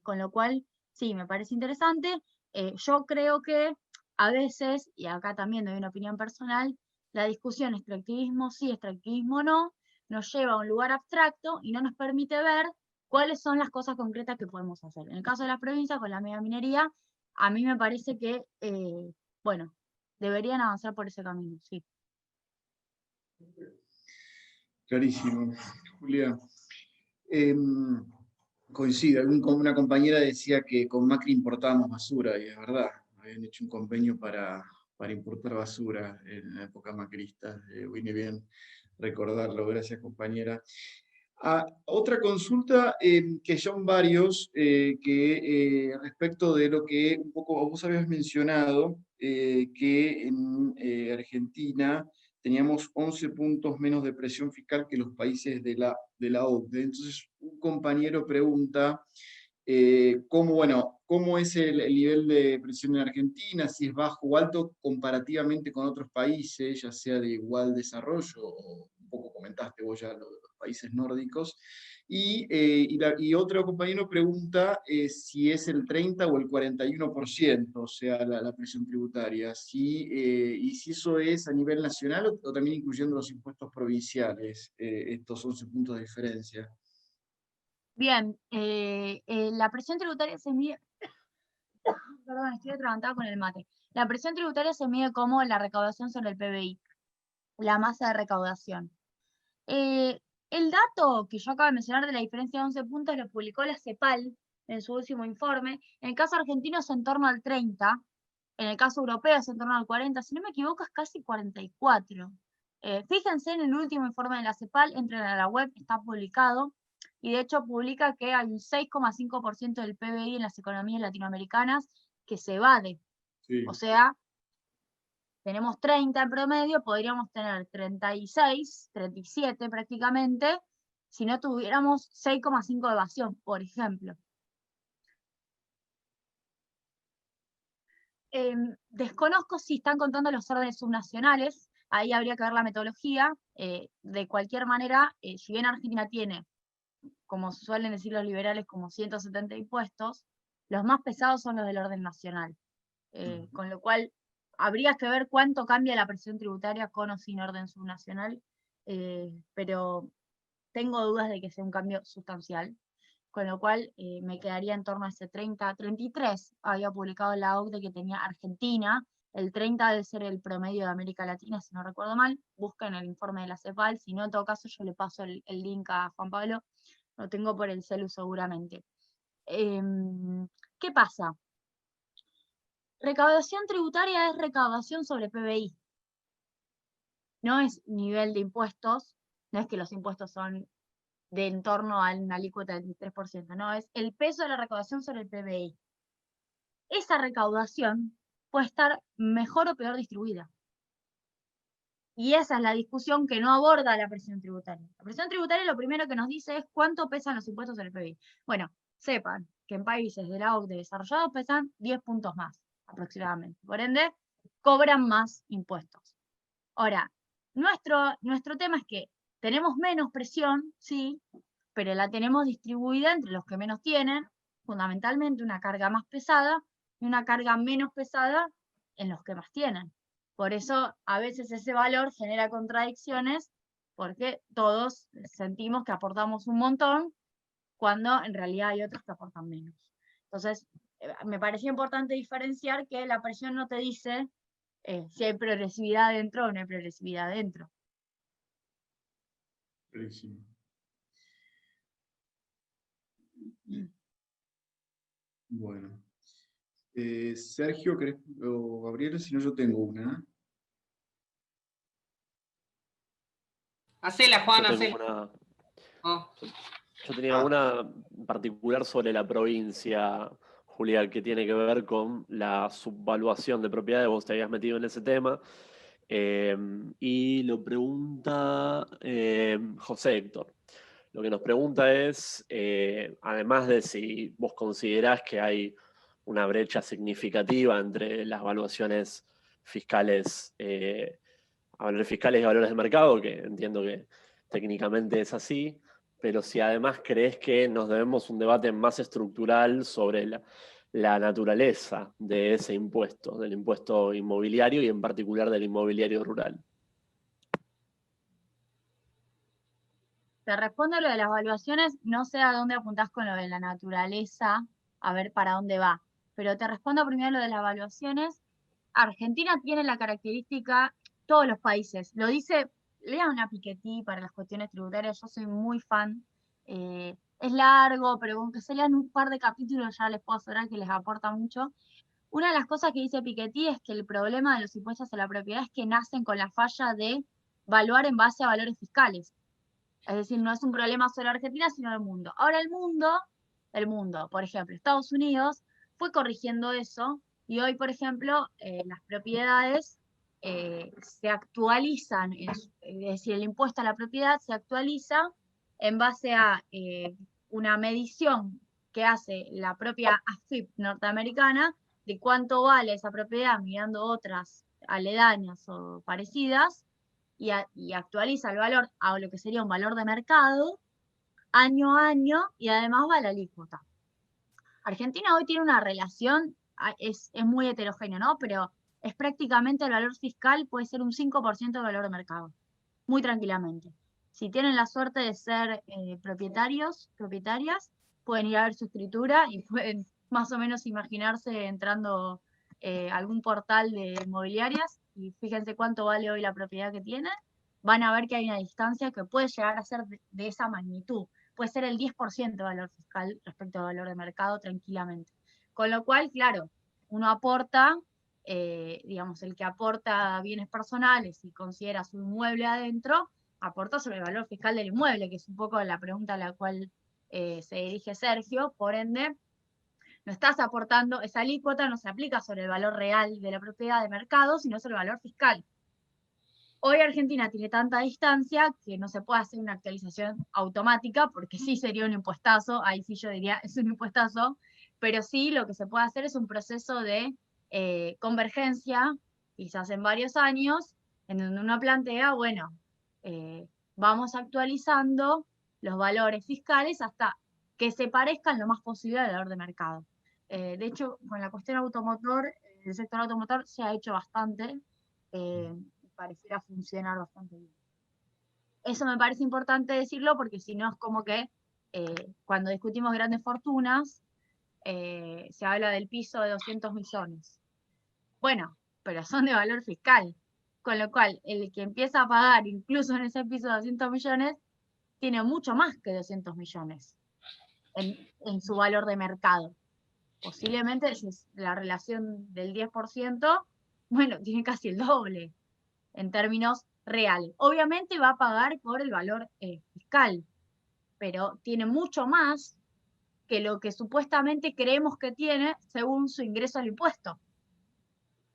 Speaker 2: Con lo cual, sí, me parece interesante. Yo creo que a veces, y acá también doy una opinión personal, la discusión extractivismo sí, extractivismo no, nos lleva a un lugar abstracto y no nos permite ver cuáles son las cosas concretas que podemos hacer. En el caso de las provincias, con la megaminería, a mí me parece que, bueno, deberían avanzar por ese camino, sí.
Speaker 1: Clarísimo, Julia. Coincido, una compañera decía que con Macri importábamos basura, y es verdad, habían hecho un convenio para importar basura en la época macrista. Viene bien recordarlo, gracias compañera. Otra consulta que son varios, respecto de lo que un poco vos habías mencionado, que en Argentina teníamos 11 puntos menos de presión fiscal que los países de la OCDE. Entonces, un compañero pregunta cómo es el nivel de presión en Argentina, si es bajo o alto comparativamente con otros países, ya sea de igual desarrollo, o un poco comentaste vos ya lo de los países nórdicos. Y otro compañero pregunta si es el 30 o el 41%, o sea, la presión tributaria, y si eso es a nivel nacional o también incluyendo los impuestos provinciales, estos 11 puntos de diferencia.
Speaker 2: Bien, la presión tributaria se mide, perdón, estoy atragantada con el mate. La presión tributaria se mide como la recaudación sobre el PBI, la masa de recaudación. El dato que yo acabo de mencionar de la diferencia de 11 puntos lo publicó la CEPAL en su último informe. En el caso argentino es en torno al 30, en el caso europeo es en torno al 40, si no me equivoco es casi 44. Fíjense en el último informe de la CEPAL, entren a la web, está publicado, y de hecho publica que hay un 6,5% del PBI en las economías latinoamericanas que se evade. Sí. O sea, tenemos 30 en promedio, podríamos tener 36, 37 prácticamente, si no tuviéramos 6,5 de evasión, por ejemplo. Desconozco si están contando los órdenes subnacionales, ahí habría que ver la metodología. De cualquier manera, si bien Argentina tiene, como suelen decir los liberales, como 170 impuestos, los más pesados son los del orden nacional. Con lo cual, habría que ver cuánto cambia la presión tributaria con o sin orden subnacional, pero tengo dudas de que sea un cambio sustancial, con lo cual me quedaría en torno a ese 30, 33, había publicado la OCDE que tenía Argentina, el 30 debe ser el promedio de América Latina, si no recuerdo mal, busquen el informe de la CEPAL, si no, en todo caso yo le paso el link a Juan Pablo, lo tengo por el celu seguramente. ¿Qué pasa? Recaudación tributaria es recaudación sobre PBI. No es nivel de impuestos, no es que los impuestos son de en torno a una alícuota del 3%, no, es el peso de la recaudación sobre el PBI. Esa recaudación puede estar mejor o peor distribuida. Y esa es la discusión que no aborda la presión tributaria. La presión tributaria lo primero que nos dice es cuánto pesan los impuestos sobre el PBI. Bueno, sepan que en países de la OCDE desarrollados pesan 10 puntos más, aproximadamente. Por ende, cobran más impuestos. Ahora, nuestro tema es que tenemos menos presión, sí, pero la tenemos distribuida entre los que menos tienen, fundamentalmente una carga más pesada y una carga menos pesada en los que más tienen. Por eso a veces ese valor genera contradicciones, porque todos sentimos que aportamos un montón, cuando en realidad hay otros que aportan menos. Entonces, me pareció importante diferenciar que la presión no te dice si hay progresividad dentro o no hay progresividad dentro.
Speaker 1: Buenísimo. Bueno. Sergio, ¿querés, o Gabriel? Si no, yo tengo una.
Speaker 4: Hacela, Juan,
Speaker 5: Yo tengo
Speaker 4: hacela.
Speaker 5: una. Yo tenía una en particular sobre la provincia, Julia, que tiene que ver con la subvaluación de propiedades. Vos te habías metido en ese tema. Y lo pregunta José Héctor. Lo que nos pregunta es, además de si vos considerás que hay una brecha significativa entre las valuaciones fiscales, valores fiscales y valores de mercado, que entiendo que técnicamente es así, pero si además crees que nos debemos un debate más estructural sobre la naturaleza de ese impuesto, del impuesto inmobiliario y en particular del inmobiliario rural.
Speaker 2: Te respondo lo de las evaluaciones, no sé a dónde apuntás con lo de la naturaleza, a ver para dónde va, pero te respondo primero lo de las evaluaciones. Argentina tiene la característica, todos los países, lo dice, lean a Piketty para las cuestiones tributarias, yo soy muy fan, es largo, pero aunque se lean un par de capítulos ya les puedo asegurar que les aporta mucho. Una de las cosas que dice Piketty es que el problema de los impuestos a la propiedad es que nacen con la falla de evaluar en base a valores fiscales. Es decir, no es un problema solo de Argentina, sino del mundo. Ahora el mundo, por ejemplo, Estados Unidos, fue corrigiendo eso, y hoy, por ejemplo, las propiedades se actualizan, es decir, el impuesto a la propiedad se actualiza en base a una medición que hace la propia AFIP norteamericana de cuánto vale esa propiedad mirando otras aledañas o parecidas, y actualiza el valor a lo que sería un valor de mercado año a año, y además va la alícuota. Argentina hoy tiene una relación, es muy heterogéneo, ¿no? Pero es prácticamente el valor fiscal puede ser un 5% del valor de mercado, muy tranquilamente. Si tienen la suerte de ser propietarias, pueden ir a ver su escritura y pueden más o menos imaginarse entrando a algún portal de inmobiliarias y fíjense cuánto vale hoy la propiedad que tienen. Van a ver que hay una distancia que puede llegar a ser de esa magnitud. Puede ser el 10% de valor fiscal respecto al valor de mercado tranquilamente. Con lo cual, claro, uno aporta, digamos, el que aporta bienes personales y considera su inmueble adentro, aporta sobre el valor fiscal del inmueble, que es un poco la pregunta a la cual se dirige Sergio. Por ende, no estás aportando, esa alícuota no se aplica sobre el valor real de la propiedad de mercado, sino sobre el valor fiscal. Hoy Argentina tiene tanta distancia que no se puede hacer una actualización automática, porque sí sería un impuestazo, ahí sí yo diría es un impuestazo, pero sí lo que se puede hacer es un proceso de convergencia, quizás en varios años, en donde uno plantea, bueno, vamos actualizando los valores fiscales hasta que se parezcan lo más posible al valor de mercado. De hecho, con la cuestión automotor, el sector automotor se ha hecho bastante, pareciera funcionar bastante bien. Eso me parece importante decirlo porque si no es como que cuando discutimos grandes fortunas se habla del piso de 200 millones. Bueno, pero son de valor fiscal, con lo cual el que empieza a pagar incluso en ese piso de 200 millones tiene mucho más que 200 millones en su valor de mercado. Posiblemente la relación del 10%, bueno, tiene casi el doble en términos reales. Obviamente va a pagar por el valor fiscal, pero tiene mucho más que lo que supuestamente creemos que tiene según su ingreso al impuesto.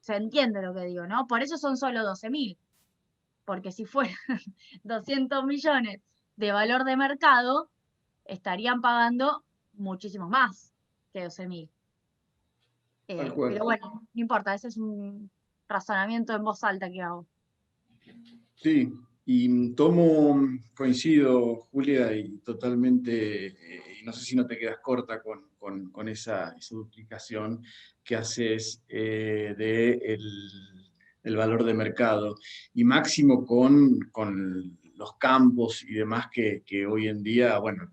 Speaker 2: Se entiende lo que digo, ¿no? Por eso son solo 12.000, porque si fueran 200 millones de valor de mercado, estarían pagando muchísimo más que 12.000. Pero bueno, no importa, ese es un razonamiento en voz alta que hago.
Speaker 1: Sí, Y coincido, Julia, y totalmente, y no sé si no te quedas corta con esa duplicación que haces del valor de mercado, y máximo con los campos y demás que hoy en día, bueno,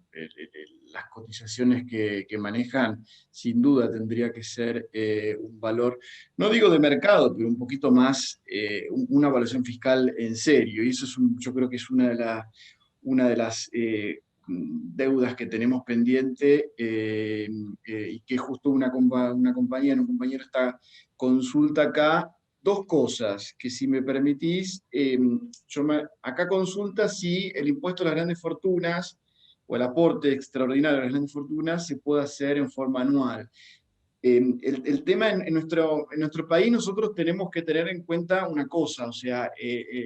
Speaker 1: las cotizaciones que manejan, sin duda tendría que ser un valor, no digo de mercado, pero un poquito más, una evaluación fiscal en serio. Y eso yo creo que es una de las deudas que tenemos pendiente, y que justo una compañera, un compañero está consulta acá. Dos cosas que, si me permitís, acá consulta si el impuesto a las grandes fortunas o el aporte extraordinario a las grandes fortunas se puede hacer en forma anual. El tema en nuestro país, nosotros tenemos que tener en cuenta una cosa, o sea,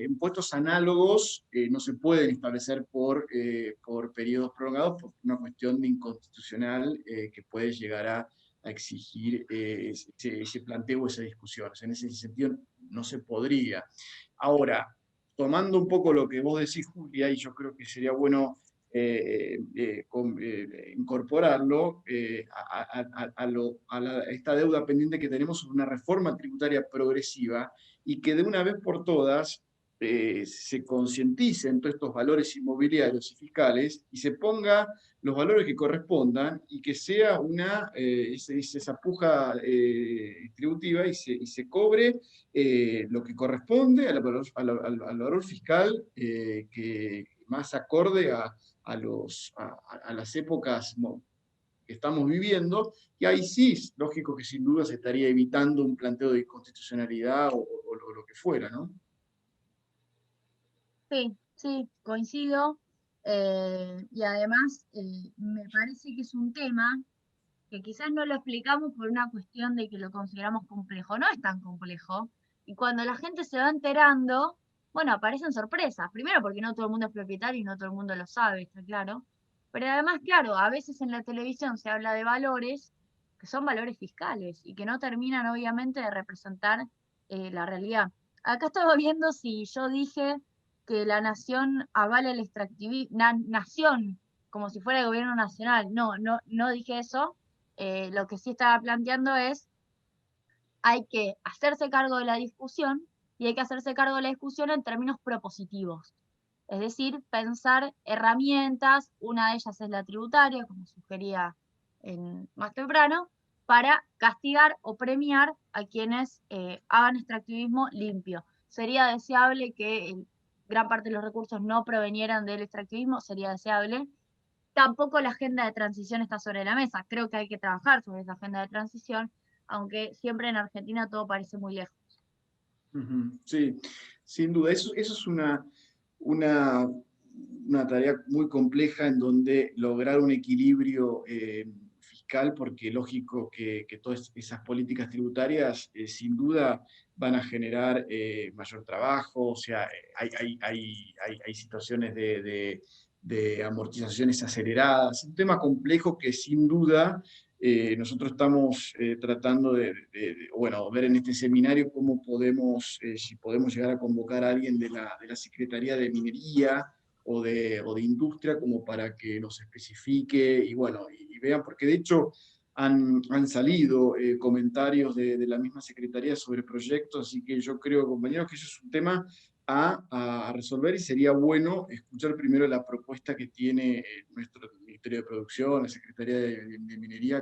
Speaker 1: impuestos análogos no se pueden establecer por periodos prolongados por una cuestión de inconstitucional, que puede llegar a exigir ese planteo o esa discusión. O sea, en ese sentido no se podría. Ahora, tomando un poco lo que vos decís, Julia, y yo creo que sería bueno incorporarlo a esta deuda pendiente que tenemos sobre una reforma tributaria progresiva, y que de una vez por todas se concienticen todos estos valores inmobiliarios y fiscales y se ponga los valores que correspondan, y que sea esa puja distributiva, y se cobre lo que corresponde al valor fiscal, que más acorde a las épocas que estamos viviendo. Y ahí sí, es lógico que sin duda se estaría evitando un planteo de inconstitucionalidad o lo que fuera, ¿no?
Speaker 2: Sí, sí, coincido. Y además me parece que es un tema que quizás no lo explicamos por una cuestión de que lo consideramos complejo. No es tan complejo. Y cuando la gente se va enterando, bueno, aparecen sorpresas. Primero porque no todo el mundo es propietario y no todo el mundo lo sabe, está claro. Pero además, claro, a veces en la televisión se habla de valores que son valores fiscales y que no terminan obviamente de representar la realidad. Acá estaba viendo si yo dije que la nación avala el extractivismo, nación, como si fuera el gobierno nacional. No, no, no dije eso. Lo que sí estaba planteando es, hay que hacerse cargo de la discusión, y hay que hacerse cargo de la discusión en términos propositivos. Es decir, pensar herramientas, una de ellas es la tributaria, como sugería más temprano, para castigar o premiar a quienes hagan extractivismo limpio. Sería deseable que gran parte de los recursos no provenieran del extractivismo, sería deseable. Tampoco la agenda de transición está sobre la mesa. Creo que hay que trabajar sobre esa agenda de transición, aunque siempre en Argentina todo parece muy lejos.
Speaker 1: Sí, sin duda. Eso es una, una tarea muy compleja, en donde lograr un equilibrio fiscal, porque lógico que todas esas políticas tributarias sin duda van a generar mayor trabajo. O sea, hay situaciones de amortizaciones aceleradas. Es un tema complejo que sin duda nosotros estamos tratando bueno, ver en este seminario cómo podemos, si podemos llegar a convocar a alguien de la Secretaría de Minería o de Industria, como para que nos especifique y bueno, y vean, porque de hecho han salido comentarios de la misma Secretaría sobre proyectos. Así que yo creo, compañeros, que eso es un tema a resolver, y sería bueno escuchar primero la propuesta que tiene nuestro Ministerio de Producción, la Secretaría de Minería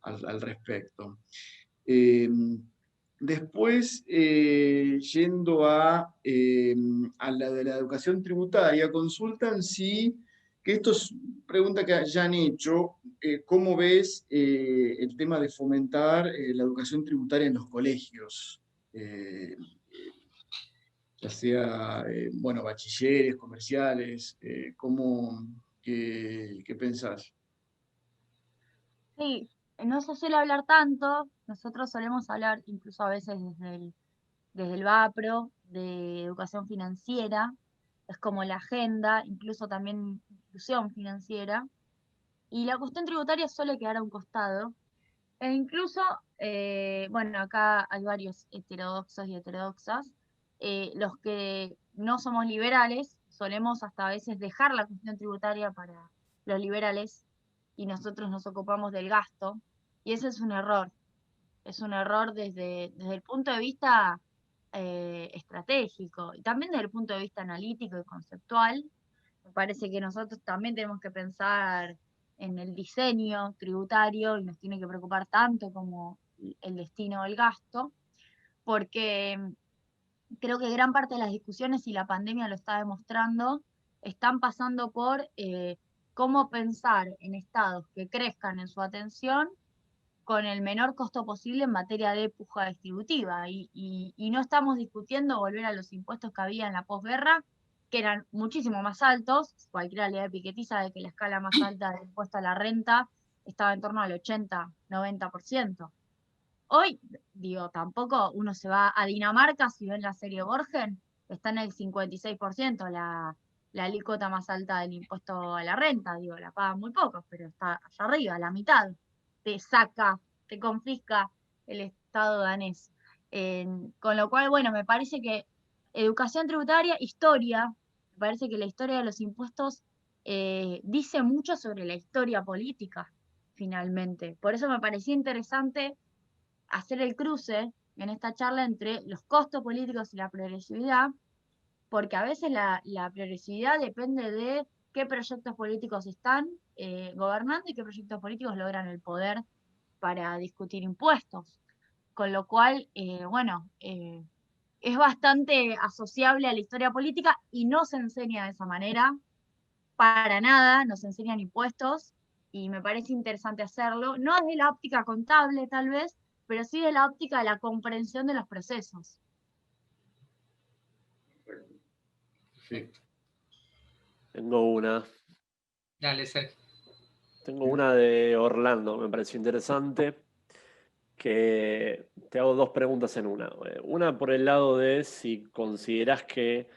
Speaker 1: al respecto. Después, yendo a la de la educación tributaria, consultan que esto es pregunta que ya han hecho, ¿cómo ves el tema de fomentar la educación tributaria en los colegios? Ya sea, bueno, bachilleres, comerciales, ¿qué pensás?
Speaker 2: Sí, no se suele hablar tanto. Nosotros solemos hablar incluso a veces desde el VAPRO, de educación financiera. Es como la agenda, incluso también inclusión financiera. Y la cuestión tributaria suele quedar a un costado. E incluso, bueno, acá hay varios heterodoxos y heterodoxas, los que no somos liberales, solemos hasta a veces dejar la cuestión tributaria para los liberales y nosotros nos ocupamos del gasto, y ese es un error. Es un error desde el punto de vista estratégico y también desde el punto de vista analítico y conceptual. Me parece que nosotros también tenemos que pensar en el diseño tributario y nos tiene que preocupar tanto como el destino del gasto, porque creo que gran parte de las discusiones, y la pandemia lo está demostrando, están pasando por cómo pensar en estados que crezcan en su atención con el menor costo posible en materia de puja distributiva. Y no estamos discutiendo volver a los impuestos que había en la posguerra, que eran muchísimo más altos. Cualquiera le da piquetiza de que la escala más alta del impuesto a la renta estaba en torno al 80-90%. Hoy, digo, tampoco uno se va a Dinamarca, si ven la serie Borgen, está en el 56%, la alícuota más alta del impuesto a la renta, digo, la pagan muy pocos, pero está allá arriba, la mitad. Te saca, te confisca el Estado danés. Con lo cual, bueno, me parece que educación tributaria, historia, me parece que la historia de los impuestos dice mucho sobre la historia política, finalmente. Por eso me parecía interesante hacer el cruce en esta charla entre los costos políticos y la progresividad, porque a veces la progresividad depende de qué proyectos políticos están gobernando y qué proyectos políticos logran el poder para discutir impuestos. Con lo cual, es bastante asociable a la historia política y no se enseña de esa manera, para nada, nos enseñan impuestos y me parece interesante hacerlo, no desde la óptica contable tal vez, pero sí de la óptica de la comprensión de los procesos.
Speaker 1: Sí.
Speaker 5: Tengo una.
Speaker 4: Dale, Sergio.
Speaker 5: Tengo una de Orlando, me pareció interesante, que te hago dos preguntas en una. Una por el lado de si considerás que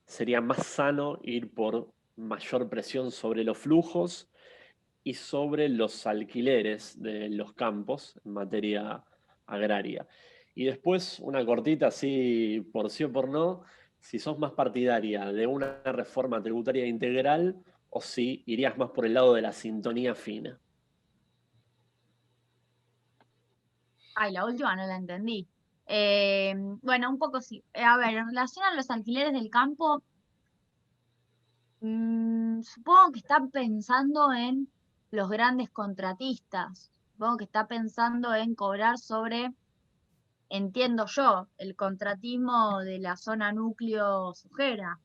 Speaker 5: sería más sano ir por mayor presión sobre los flujos y sobre los alquileres de los campos en materia agraria. Y después una cortita, así por sí o por no, si sos más partidaria de una reforma tributaria integral o si irías más por el lado de la sintonía fina.
Speaker 2: Ay, la última no la entendí. Bueno, un poco sí. A ver, en relación a los alquileres del campo, supongo que están pensando en los grandes contratistas. Supongo que está pensando en cobrar sobre, entiendo yo, el contratismo de la zona núcleo sojera.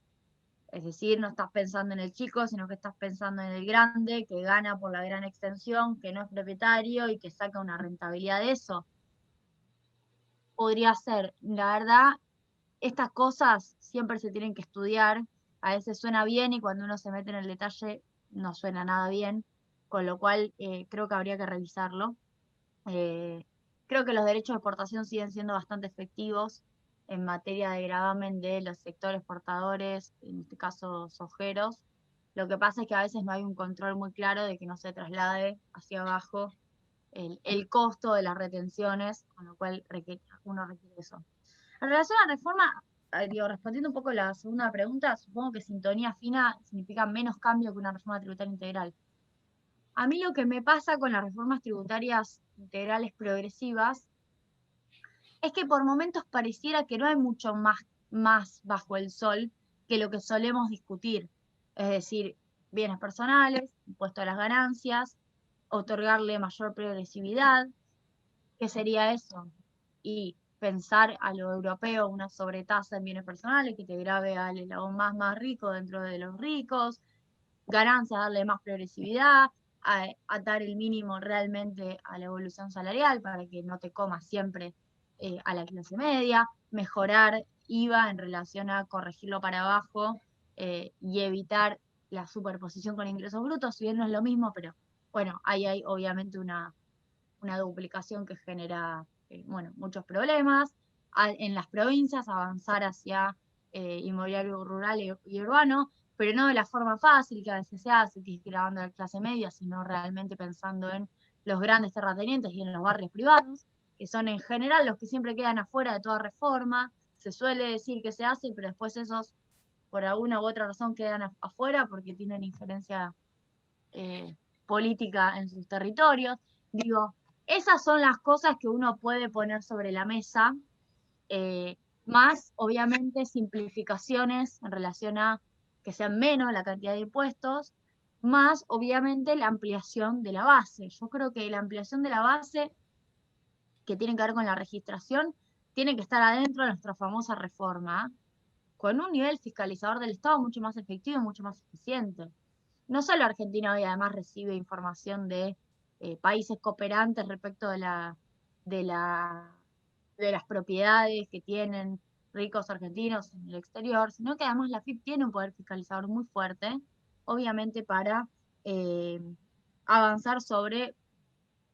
Speaker 2: Es decir, no estás pensando en el chico, sino que estás pensando en el grande, que gana por la gran extensión, que no es propietario y que saca una rentabilidad de eso. Podría ser, la verdad, estas cosas siempre se tienen que estudiar, a veces suena bien y cuando uno se mete en el detalle no suena nada bien, con lo cual creo que habría que revisarlo. Creo que los derechos de exportación siguen siendo bastante efectivos en materia de gravamen de los sectores exportadores, en este caso sojeros. Lo que pasa es que a veces no hay un control muy claro de que no se traslade hacia abajo el costo de las retenciones, con lo cual uno requiere eso. En relación a la reforma, respondiendo un poco la segunda pregunta, supongo que sintonía fina significa menos cambio que una reforma tributaria integral. A mí lo que me pasa con las reformas tributarias integrales progresivas es que por momentos pareciera que no hay mucho más bajo el sol que lo que solemos discutir. Es decir, bienes personales, impuesto a las ganancias, otorgarle mayor progresividad. ¿Qué sería eso? Y pensar a lo europeo una sobretasa en bienes personales que te grave al eslabón más rico dentro de los ricos, ganancias, darle más progresividad, atar el mínimo realmente a la evolución salarial para que no te comas siempre a la clase media, mejorar IVA en relación a corregirlo para abajo y evitar la superposición con ingresos brutos, si bien no es lo mismo, pero bueno, ahí hay obviamente una duplicación que genera muchos problemas. En las provincias avanzar hacia inmobiliario rural y urbano, pero no de la forma fácil que a veces se hace, que es grabando a la clase media, sino realmente pensando en los grandes terratenientes y en los barrios privados, que son en general los que siempre quedan afuera de toda reforma. Se suele decir que se hace, pero después esos por alguna u otra razón quedan afuera porque tienen injerencia política en sus territorios. Digo, esas son las cosas que uno puede poner sobre la mesa, más obviamente simplificaciones en relación a que sean menos la cantidad de impuestos, más obviamente la ampliación de la base. Yo creo que la ampliación de la base, que tiene que ver con la registración, tiene que estar adentro de nuestra famosa reforma, con un nivel fiscalizador del Estado mucho más efectivo y mucho más eficiente. No solo Argentina hoy además recibe información de países cooperantes respecto de las propiedades que tienen ricos argentinos en el exterior, sino que además la AFIP tiene un poder fiscalizador muy fuerte, obviamente para avanzar sobre,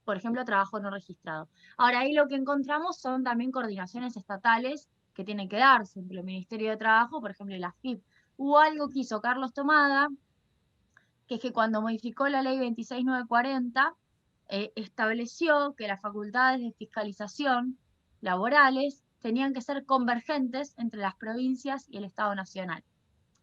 Speaker 2: por ejemplo, trabajo no registrado. Ahora, ahí lo que encontramos son también coordinaciones estatales que tienen que darse entre el Ministerio de Trabajo, por ejemplo, y la AFIP. Hubo algo que hizo Carlos Tomada, que es que cuando modificó la ley 26940, estableció que las facultades de fiscalización laborales tenían que ser convergentes entre las provincias y el Estado Nacional.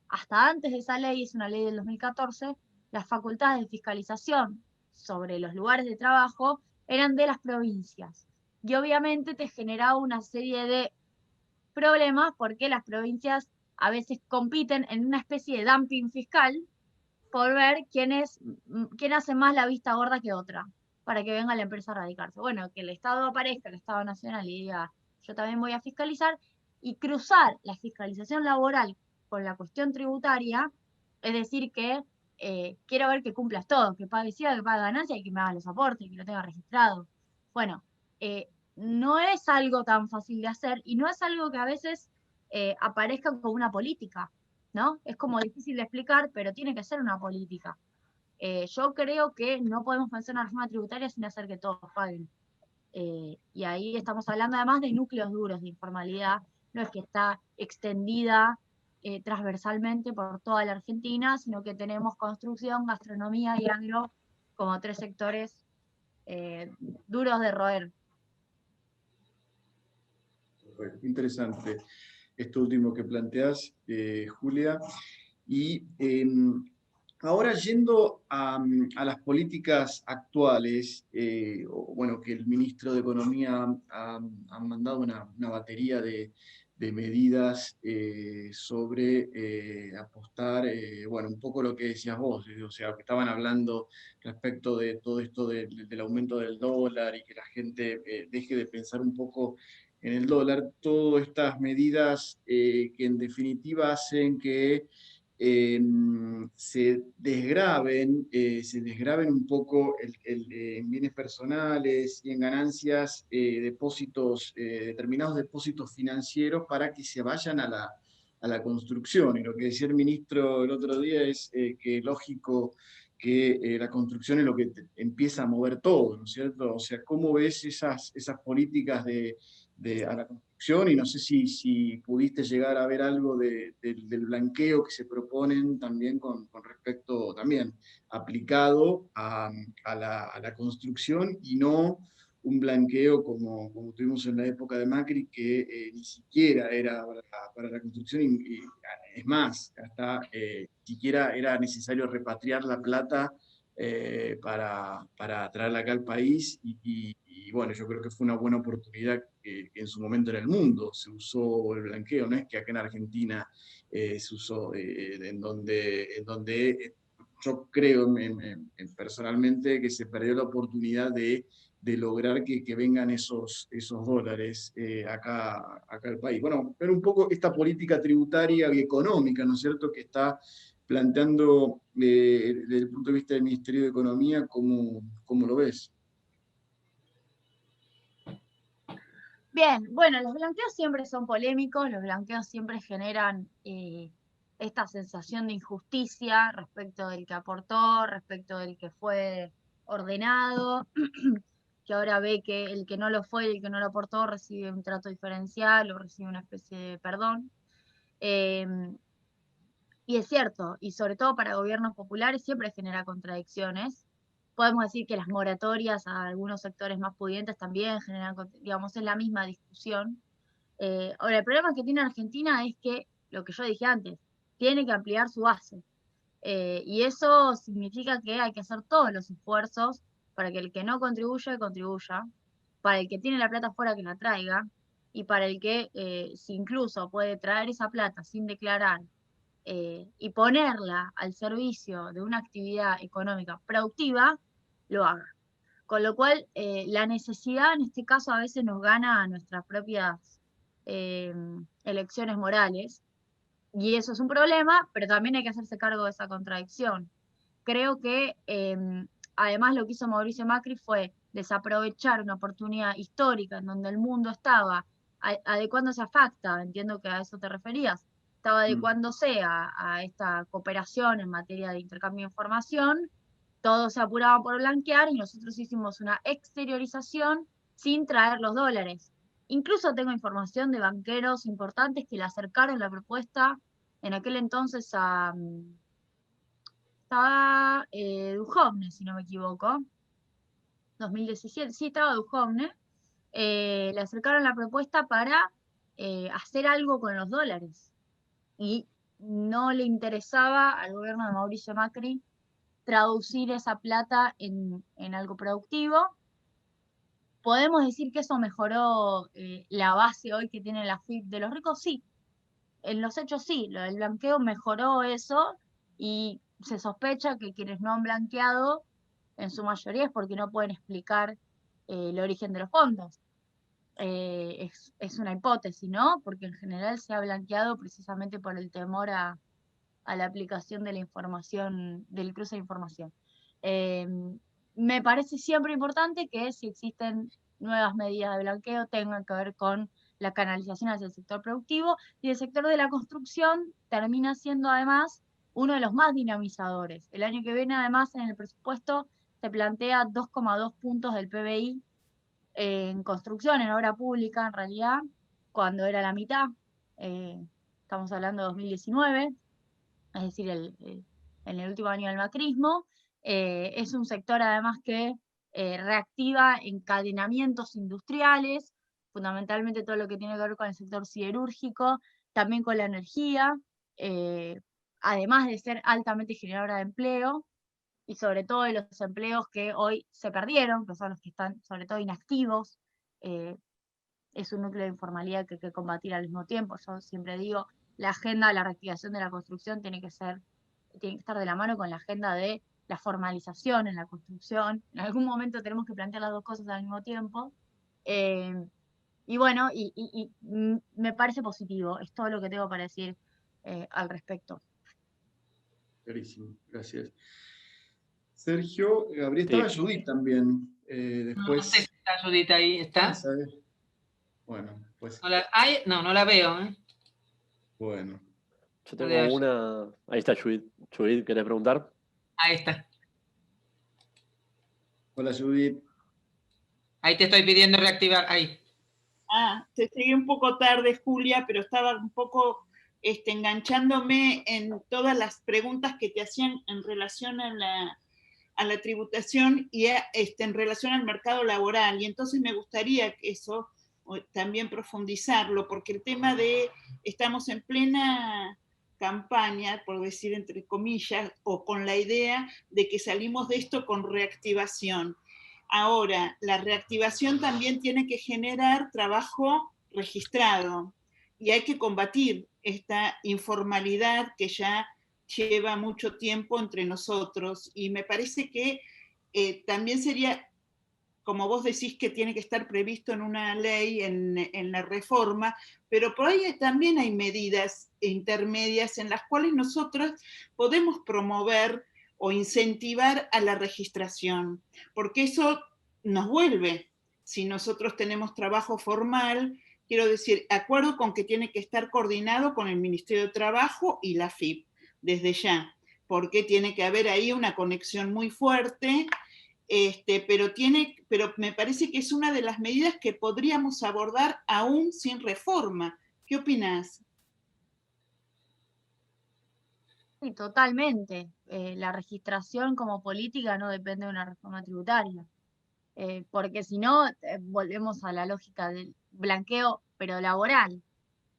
Speaker 2: Hasta antes de esa ley, es una ley del 2014, las facultades de fiscalización sobre los lugares de trabajo eran de las provincias. Y obviamente te generaba una serie de problemas porque las provincias a veces compiten en una especie de dumping fiscal por ver quién hace más la vista gorda que otra, para que venga la empresa a radicarse. Bueno, que el Estado aparezca, el Estado Nacional, y diga, yo también voy a fiscalizar, y cruzar la fiscalización laboral con la cuestión tributaria, es decir, que quiero ver que cumplas todo, que pague IVA, que pague ganancia y que me haga los aportes, que lo tenga registrado. Bueno, no es algo tan fácil de hacer y no es algo que a veces aparezca como una política, ¿no? Es como difícil de explicar, pero tiene que ser una política. Yo creo que no podemos pensar en una reforma tributaria sin hacer que todos paguen. Y ahí estamos hablando además de núcleos duros de informalidad, no es que está extendida transversalmente por toda la Argentina, sino que tenemos construcción, gastronomía y agro como tres sectores duros de roer.
Speaker 1: Interesante esto último que planteas, Julia. Y ahora yendo a las políticas actuales, bueno, que el ministro de Economía ha mandado una batería de medidas sobre apostar, bueno, un poco lo que decías vos, o sea, que estaban hablando respecto de todo esto del aumento del dólar y que la gente deje de pensar un poco en el dólar, todas estas medidas que en definitiva hacen que se desgraven un poco en bienes personales y en ganancias depósitos, determinados depósitos financieros para que se vayan a la construcción. Y lo que decía el ministro el otro día es que lógico que la construcción es lo que empieza a mover todo, ¿no es cierto? O sea, ¿cómo ves esas políticas a la construcción? Y no sé si pudiste llegar a ver algo del blanqueo que se proponen también con respecto, también aplicado a la construcción, y no un blanqueo como tuvimos en la época de Macri, que ni siquiera era para la construcción, y es más, hasta siquiera era necesario repatriar la plata para traerla acá al país, y bueno, yo creo que fue una buena oportunidad que en su momento en el mundo se usó el blanqueo, no es que acá en Argentina se usó, en donde yo creo personalmente que se perdió la oportunidad de lograr que vengan esos dólares acá al país. Bueno, ver un poco esta política tributaria y económica, ¿no es cierto?, que está planteando desde el punto de vista del Ministerio de Economía. ¿Cómo lo ves?
Speaker 2: Bien, bueno, los blanqueos siempre son polémicos, los blanqueos siempre generan esta sensación de injusticia respecto del que aportó, respecto del que fue ordenado, que ahora ve que el que no lo fue y el que no lo aportó recibe un trato diferencial o recibe una especie de perdón. Y es cierto, y sobre todo para gobiernos populares siempre genera contradicciones. Podemos decir que las moratorias a algunos sectores más pudientes también generan, digamos, es la misma discusión. Ahora, el problema que tiene Argentina es que, lo que yo dije antes, tiene que ampliar su base. Y eso significa que hay que hacer todos los esfuerzos para que el que no contribuye, contribuya, para el que tiene la plata fuera que la traiga, y para el que si incluso puede traer esa plata sin declarar y ponerla al servicio de una actividad económica productiva, lo haga. Con lo cual, la necesidad en este caso a veces nos gana a nuestras propias elecciones morales, y eso es un problema, pero también hay que hacerse cargo de esa contradicción. Creo que además lo que hizo Mauricio Macri fue desaprovechar una oportunidad histórica en donde el mundo estaba adecuándose a FACTA, entiendo que a eso te referías, estaba adecuándose a esta cooperación en materia de intercambio de información, todos se apuraban por blanquear y nosotros hicimos una exteriorización sin traer los dólares. Incluso tengo información de banqueros importantes que le acercaron la propuesta en aquel entonces a... estaba Duhovne, si no me equivoco, 2017, sí, estaba Duhovne, le acercaron la propuesta para hacer algo con los dólares. Y no le interesaba al gobierno de Mauricio Macri traducir esa plata en algo productivo. ¿Podemos decir que eso mejoró la base hoy que tiene la FIP de los ricos? Sí, en los hechos sí, el blanqueo mejoró eso, y se sospecha que quienes no han blanqueado, en su mayoría es porque no pueden explicar el origen de los fondos. Es una hipótesis, ¿no? Porque en general se ha blanqueado precisamente por el temor a la aplicación de la información, del cruce de información. Me parece siempre importante que si existen nuevas medidas de blanqueo tengan que ver con la canalización hacia el sector productivo, y el sector de la construcción termina siendo además uno de los más dinamizadores. El año que viene además en el presupuesto se plantea 2,2 puntos del PBI en construcción, en obra pública en realidad, cuando era la mitad. Estamos hablando de 2019, es decir, en el último año del macrismo. Es un sector además que reactiva encadenamientos industriales, fundamentalmente todo lo que tiene que ver con el sector siderúrgico, también con la energía, además de ser altamente generadora de empleo, y sobre todo de los empleos que hoy se perdieron, que son los que están sobre todo inactivos. Es un núcleo de informalidad que hay que combatir al mismo tiempo. Yo siempre digo, la agenda de la reactivación de la construcción tiene que estar de la mano con la agenda de la formalización en la construcción. En algún momento tenemos que plantear las dos cosas al mismo tiempo. Y bueno, me parece positivo, es todo lo que tengo para decir al respecto.
Speaker 1: Clarísimo, gracias. Sergio, Gabriel, estaba Judith también. Después...
Speaker 4: No sé si está Judith ahí, ¿está?
Speaker 1: Bueno, pues...
Speaker 4: No la veo, ¿eh?
Speaker 1: Bueno.
Speaker 5: Yo tengo una... Ahí está Judith. Judith, ¿querés preguntar?
Speaker 4: Ahí está.
Speaker 1: Hola, Judith.
Speaker 4: Ahí te estoy pidiendo reactivar, ahí.
Speaker 6: Te seguí un poco tarde, Julia, pero estaba un poco enganchándome en todas las preguntas que te hacían en relación a la tributación y en relación al mercado laboral. Y entonces me gustaría que eso también profundizarlo, porque el tema de, estamos en plena campaña, por decir entre comillas, o con la idea de que salimos de esto con reactivación. Ahora, la reactivación también tiene que generar trabajo registrado y hay que combatir esta informalidad que ya lleva mucho tiempo entre nosotros, y me parece que también sería, como vos decís, que tiene que estar previsto en una ley, en la reforma, pero por ahí también hay medidas intermedias en las cuales nosotros podemos promover o incentivar a la registración, porque eso nos vuelve. Si nosotros tenemos trabajo formal, quiero decir, acuerdo con que tiene que estar coordinado con el Ministerio de Trabajo y la FIP, desde ya, porque tiene que haber ahí una conexión muy fuerte, pero me parece que es una de las medidas que podríamos abordar aún sin reforma. ¿Qué opinás?
Speaker 2: Sí, totalmente. La registración como política no depende de una reforma tributaria, porque si no, volvemos a la lógica del blanqueo, pero laboral,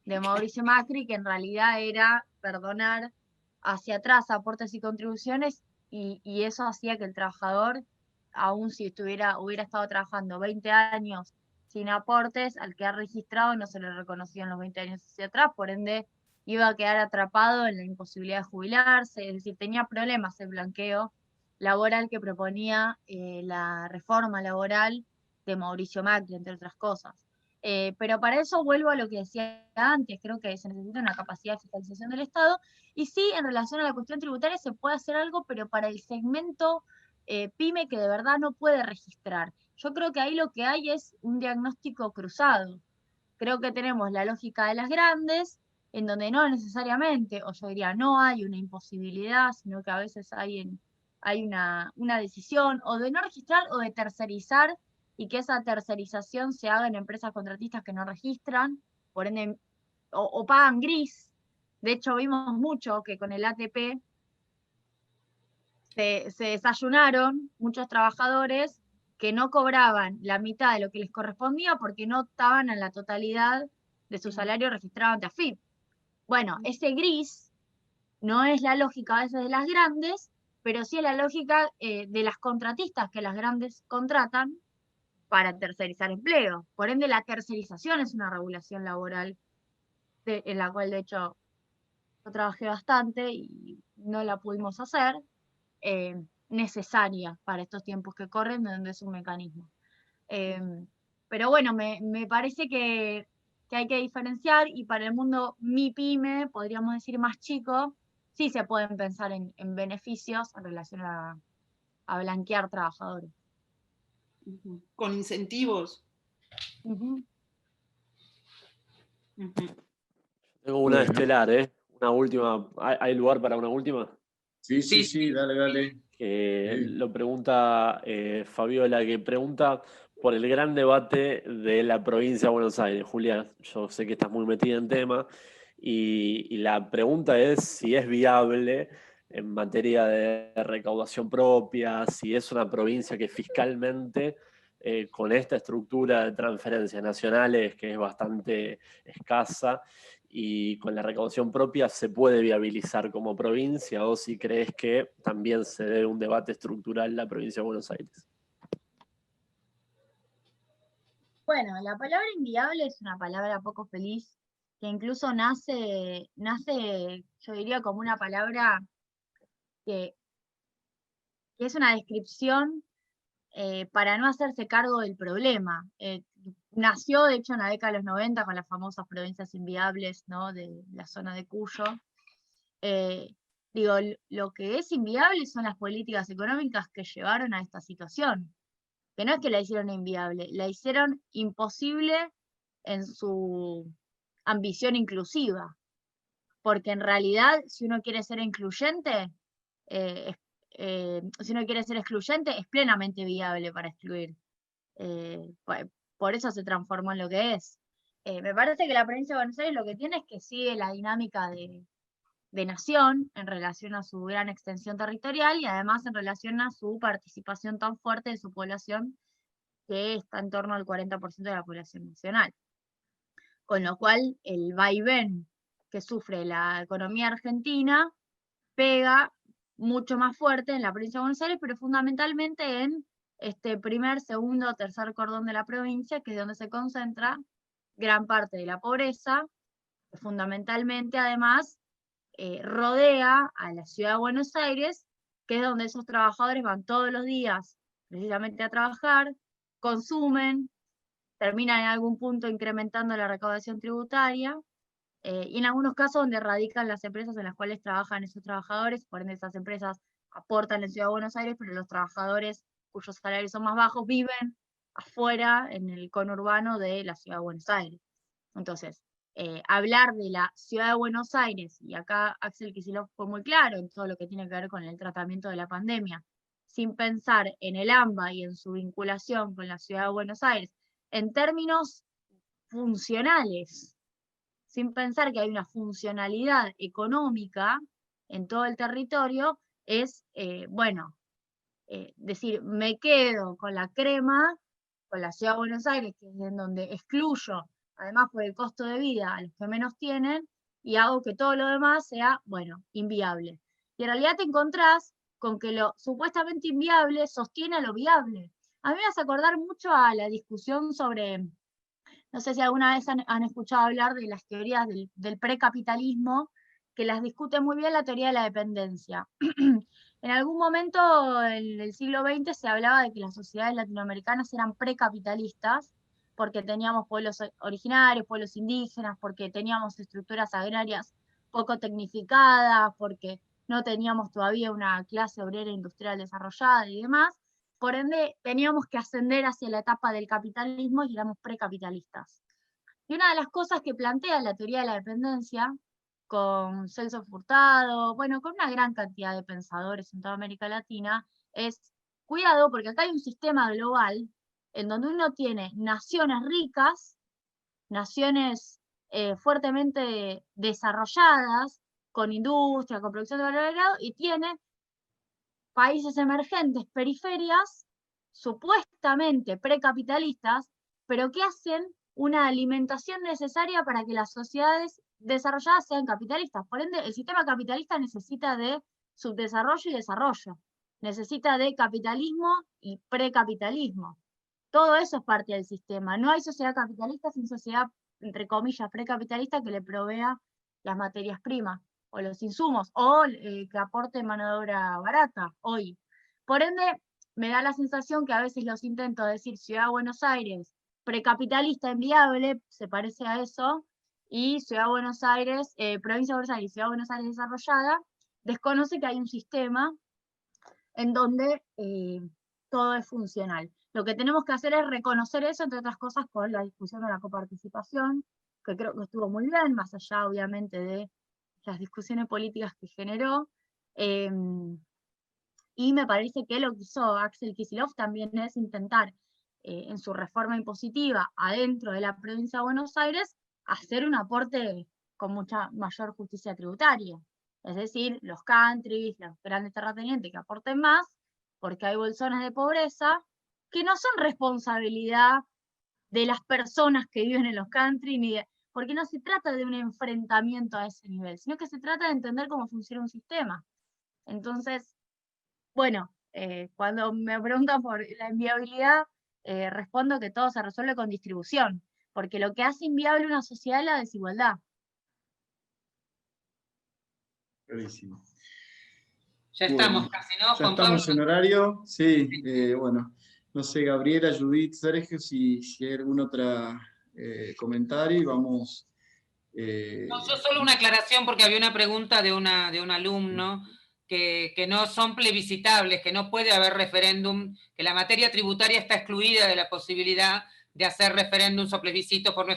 Speaker 2: de Mauricio Macri, que en realidad era perdonar hacia atrás aportes y contribuciones, y eso hacía que el trabajador, aun si hubiera estado trabajando 20 años sin aportes, al quedar registrado no se le reconocían los 20 años hacia atrás, por ende iba a quedar atrapado en la imposibilidad de jubilarse, es decir, tenía problemas el blanqueo laboral que proponía la reforma laboral de Mauricio Macri, entre otras cosas. Pero para eso vuelvo a lo que decía antes, creo que se necesita una capacidad de fiscalización del Estado, y sí, en relación a la cuestión tributaria se puede hacer algo, pero para el segmento pyme que de verdad no puede registrar. Yo creo que ahí lo que hay es un diagnóstico cruzado. Creo que tenemos la lógica de las grandes, en donde no necesariamente, o yo diría, no hay una imposibilidad, sino que a veces hay una decisión o de no registrar o de tercerizar, y que esa tercerización se haga en empresas contratistas que no registran, por ende, o pagan gris. De hecho, vimos mucho que con el ATP se desayunaron muchos trabajadores que no cobraban la mitad de lo que les correspondía porque no estaban en la totalidad de su salario registrado ante AFIP. Bueno, ese gris no es la lógica a veces de las grandes, pero sí es la lógica de las contratistas que las grandes contratan para tercerizar empleo. Por ende, la tercerización es una regulación laboral en la cual, de hecho, yo trabajé bastante y no la pudimos hacer, necesaria para estos tiempos que corren, donde es un mecanismo. Pero bueno, me parece que hay que diferenciar, y para el mundo MIPYME, podríamos decir más chico, sí se pueden pensar en beneficios en relación a blanquear trabajadores.
Speaker 6: Con incentivos.
Speaker 5: Tengo una
Speaker 1: Bueno.
Speaker 5: estelar, ¿eh? Una última. ¿Hay lugar para una última?
Speaker 1: Sí, dale.
Speaker 5: Lo pregunta Fabiola, que pregunta por el gran debate de la provincia de Buenos Aires. Julia, yo sé que estás muy metida en tema, y la pregunta es si es viable en materia de recaudación propia, si es una provincia que fiscalmente, con esta estructura de transferencias nacionales que es bastante escasa, y con la recaudación propia se puede viabilizar como provincia, o si crees que también se debe un debate estructural en la provincia de Buenos Aires.
Speaker 2: Bueno, la palabra inviable es una palabra poco feliz, que incluso nace, yo diría, como una palabra que es una descripción para no hacerse cargo del problema. Nació, de hecho, en la década de los 90 con las famosas provincias inviables, ¿no?, de la zona de Cuyo. Digo, lo que es inviable son las políticas económicas que llevaron a esta situación, que no es que la hicieron inviable, la hicieron imposible en su ambición inclusiva, porque en realidad, si uno quiere ser incluyente, si uno quiere ser excluyente, es plenamente viable para excluir. Por eso se transformó en lo que es. Me parece que la provincia de Buenos Aires lo que tiene es que sigue la dinámica de nación en relación a su gran extensión territorial, y además en relación a su participación tan fuerte de su población, que está en torno al 40% de la población nacional. Con lo cual, el vaivén que sufre la economía argentina pega mucho más fuerte en la provincia de Buenos Aires, pero fundamentalmente en este primer, segundo, tercer cordón de la provincia, que es donde se concentra gran parte de la pobreza, que fundamentalmente además rodea a la ciudad de Buenos Aires, que es donde esos trabajadores van todos los días precisamente a trabajar, consumen, terminan en algún punto incrementando la recaudación tributaria, y en algunos casos donde radican las empresas en las cuales trabajan esos trabajadores, por ende esas empresas aportan en la ciudad de Buenos Aires, pero los trabajadores cuyos salarios son más bajos viven afuera, en el conurbano de la ciudad de Buenos Aires. Entonces, hablar de la ciudad de Buenos Aires, y acá Axel Kicillof fue muy claro en todo lo que tiene que ver con el tratamiento de la pandemia, sin pensar en el AMBA y en su vinculación con la ciudad de Buenos Aires, en términos funcionales, sin pensar que hay una funcionalidad económica en todo el territorio, es, decir, me quedo con la crema, con la ciudad de Buenos Aires, que es en donde excluyo, además por el costo de vida, a los que menos tienen, y hago que todo lo demás sea, bueno, inviable. Y en realidad te encontrás con que lo supuestamente inviable sostiene a lo viable. A mí me hace acordar mucho a la discusión sobre, no sé si alguna vez han escuchado hablar de las teorías del precapitalismo, que las discute muy bien la teoría de la dependencia. En algún momento en el siglo XX se hablaba de que las sociedades latinoamericanas eran precapitalistas, porque teníamos pueblos originarios, pueblos indígenas, porque teníamos estructuras agrarias poco tecnificadas, porque no teníamos todavía una clase obrera industrial desarrollada y demás. Por ende, teníamos que ascender hacia la etapa del capitalismo y éramos precapitalistas. Y una de las cosas que plantea la teoría de la dependencia, con Celso Furtado, bueno, con una gran cantidad de pensadores en toda América Latina, es cuidado, porque acá hay un sistema global en donde uno tiene naciones ricas, naciones fuertemente desarrolladas, con industria, con producción de valor agregado, y tiene países emergentes, periferias, supuestamente precapitalistas, pero que hacen una alimentación necesaria para que las sociedades desarrolladas sean capitalistas. Por ende, el sistema capitalista necesita de subdesarrollo y desarrollo. Necesita de capitalismo y precapitalismo. Todo eso es parte del sistema. No hay sociedad capitalista sin sociedad, entre comillas, precapitalista que le provea las materias primas o los insumos, o que aporte mano de obra barata hoy. Por ende, me da la sensación que a veces los intentos de decir Ciudad de Buenos Aires, precapitalista inviable, se parece a eso, y Ciudad de Buenos Aires, Provincia de Buenos Aires, Ciudad de Buenos Aires desarrollada, desconoce que hay un sistema en donde todo es funcional. Lo que tenemos que hacer es reconocer eso, entre otras cosas, con la discusión de la coparticipación, que creo que estuvo muy bien, más allá, obviamente, de las discusiones políticas que generó. Y me parece que lo que hizo Axel Kicillof también es intentar, en su reforma impositiva, adentro de la provincia de Buenos Aires, hacer un aporte con mucha mayor justicia tributaria. Es decir, los countries, los grandes terratenientes que aporten más, porque hay bolsones de pobreza que no son responsabilidad de las personas que viven en los countries, ni de, porque no se trata de un enfrentamiento a ese nivel, sino que se trata de entender cómo funciona un sistema. Entonces, bueno, cuando me preguntan por la inviabilidad, respondo que todo se resuelve con distribución, porque lo que hace inviable una sociedad es la desigualdad.
Speaker 1: Clarísimo.
Speaker 4: Ya estamos casi, ¿no,
Speaker 1: ya
Speaker 4: Juan
Speaker 1: estamos
Speaker 4: Pablo?
Speaker 1: en horario, sí, bueno, no sé, Gabriela, Judith, Sergio, si hay algún otro comentario, y vamos...
Speaker 4: No, yo solo una aclaración, porque había una pregunta de un alumno, que no son plebiscitables, que no puede haber referéndum, que la materia tributaria está excluida de la posibilidad de hacer referéndums o plebiscitos por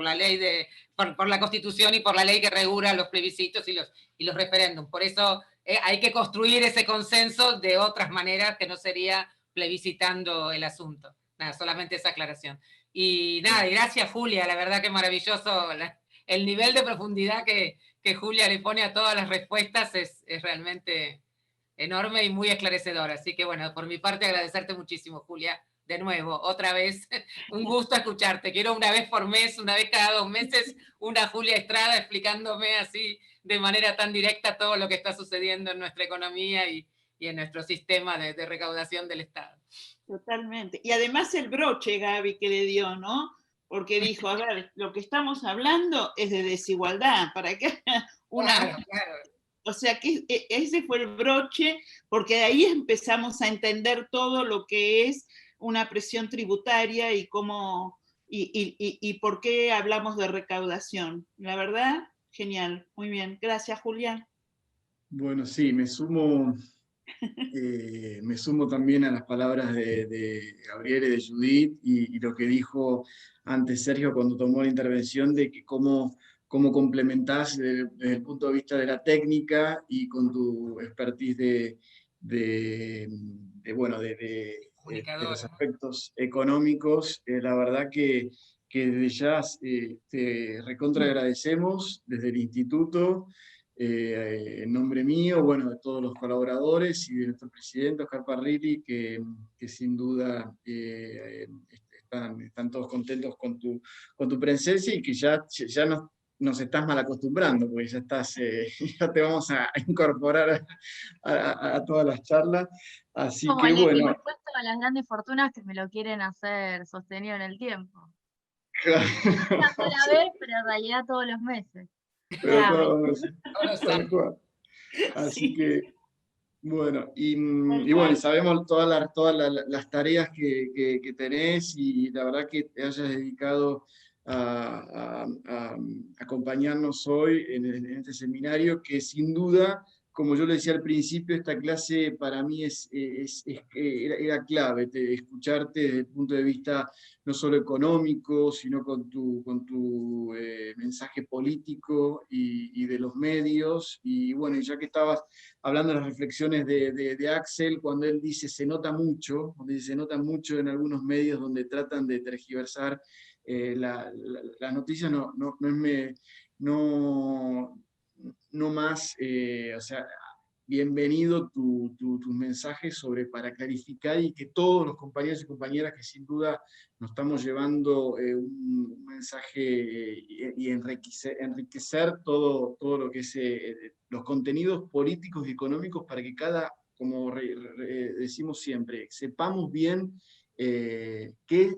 Speaker 4: la ley por la Constitución y por la ley que regula los plebiscitos y los referéndums. Por eso hay que construir ese consenso de otras maneras, que no sería plebiscitando el asunto. Nada, solamente esa aclaración. Y nada, gracias Julia, la verdad que maravilloso el nivel de profundidad que Julia le pone a todas las respuestas es realmente enorme y muy esclarecedor. Así que bueno, por mi parte agradecerte muchísimo, Julia, de nuevo, otra vez, un gusto escucharte. Quiero una vez por mes, una vez cada 2 meses, una Julia Estrada explicándome así de manera tan directa todo lo que está sucediendo en nuestra economía y en nuestro sistema de recaudación del Estado.
Speaker 6: Totalmente. Y además el broche, Gaby, que le dio, ¿no? Porque dijo, a ver, lo que estamos hablando es de desigualdad, para que una... Claro. O sea que ese fue el broche, porque de ahí empezamos a entender todo lo que es una presión tributaria y cómo, y por qué hablamos de recaudación. La verdad, genial. Muy bien. Gracias, Julián.
Speaker 1: Bueno, sí, me sumo también a las palabras de Gabriel y de Judith, y lo que dijo antes Sergio cuando tomó la intervención, de que cómo complementás desde el punto de vista de la técnica y con tu expertise de los aspectos económicos. La verdad que desde ya te recontra agradecemos desde el instituto, en nombre mío, bueno, de todos los colaboradores y de nuestro presidente, Oscar Parrilli, que sin duda están todos contentos con tu presencia, y que ya nos nos estás mal acostumbrando, porque ya ya te vamos a incorporar a todas las charlas. Así
Speaker 2: Como
Speaker 1: que
Speaker 2: el
Speaker 1: bueno.
Speaker 2: impuesto a las grandes fortunas que me lo quieren hacer sostenido en el tiempo.
Speaker 1: Claro.
Speaker 2: Una sola vez, pero en realidad todos los meses.
Speaker 1: Pero
Speaker 2: Claro.
Speaker 1: todos los meses. Tal cual. Así que, bueno, y bueno, y sabemos todas las tareas que tenés, y la verdad que te hayas dedicado a acompañarnos hoy en este seminario, que sin duda, como yo le decía al principio, esta clase para mí era clave, escucharte desde el punto de vista no solo económico, sino con tu mensaje político y de los medios. Y bueno, ya que estabas hablando de las reflexiones de Axel, cuando él dice se nota mucho en algunos medios donde tratan de tergiversar las noticias, no más, o sea, bienvenido tus mensajes para clarificar, y que todos los compañeros y compañeras que sin duda nos estamos llevando un mensaje y enriquecer todo lo que es los contenidos políticos y económicos, para que como decimos siempre, sepamos bien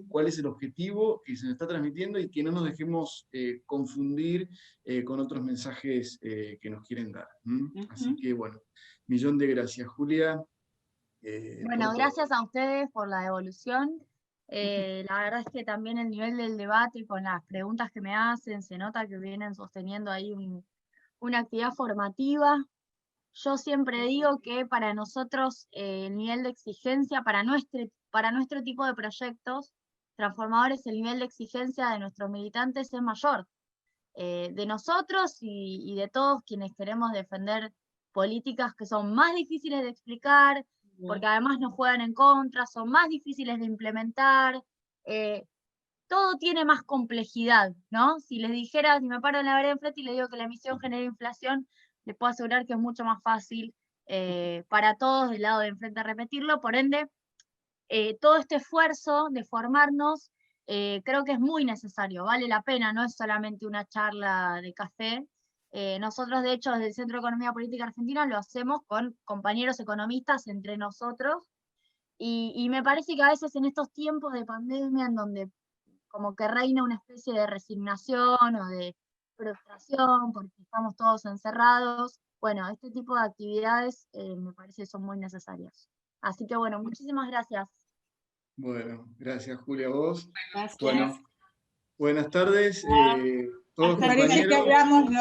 Speaker 1: cuál es el objetivo que se nos está transmitiendo, y que no nos dejemos confundir con otros mensajes que nos quieren dar. Así que bueno, millón de gracias, Julia.
Speaker 2: Bueno, gracias a ustedes por la devolución. La verdad es que también el nivel del debate con las preguntas que me hacen, se nota que vienen sosteniendo ahí una actividad formativa. Yo siempre digo que para nosotros el nivel de exigencia, para nuestro tipo de proyectos transformadores, el nivel de exigencia de nuestros militantes es mayor. De nosotros y de todos quienes queremos defender políticas que son más difíciles de explicar, porque además nos juegan en contra, son más difíciles de implementar, todo tiene más complejidad, ¿no? Si me paro en la vereda enfrente y les digo que la emisión genera inflación, les puedo asegurar que es mucho más fácil para todos del lado de enfrente repetirlo. Por ende, todo este esfuerzo de formarnos creo que es muy necesario, vale la pena, no es solamente una charla de café. Nosotros, de hecho, desde el Centro de Economía Política Argentina lo hacemos con compañeros economistas entre nosotros, y me parece que a veces en estos tiempos de pandemia, en donde como que reina una especie de resignación o de frustración porque estamos todos encerrados, bueno, este tipo de actividades me parece que son muy necesarias. Así que bueno, muchísimas gracias.
Speaker 1: Bueno, gracias, Julia, a vos.
Speaker 6: Gracias.
Speaker 1: Bueno, buenas tardes, todos
Speaker 7: Me parece que
Speaker 1: compañeros.
Speaker 7: abramos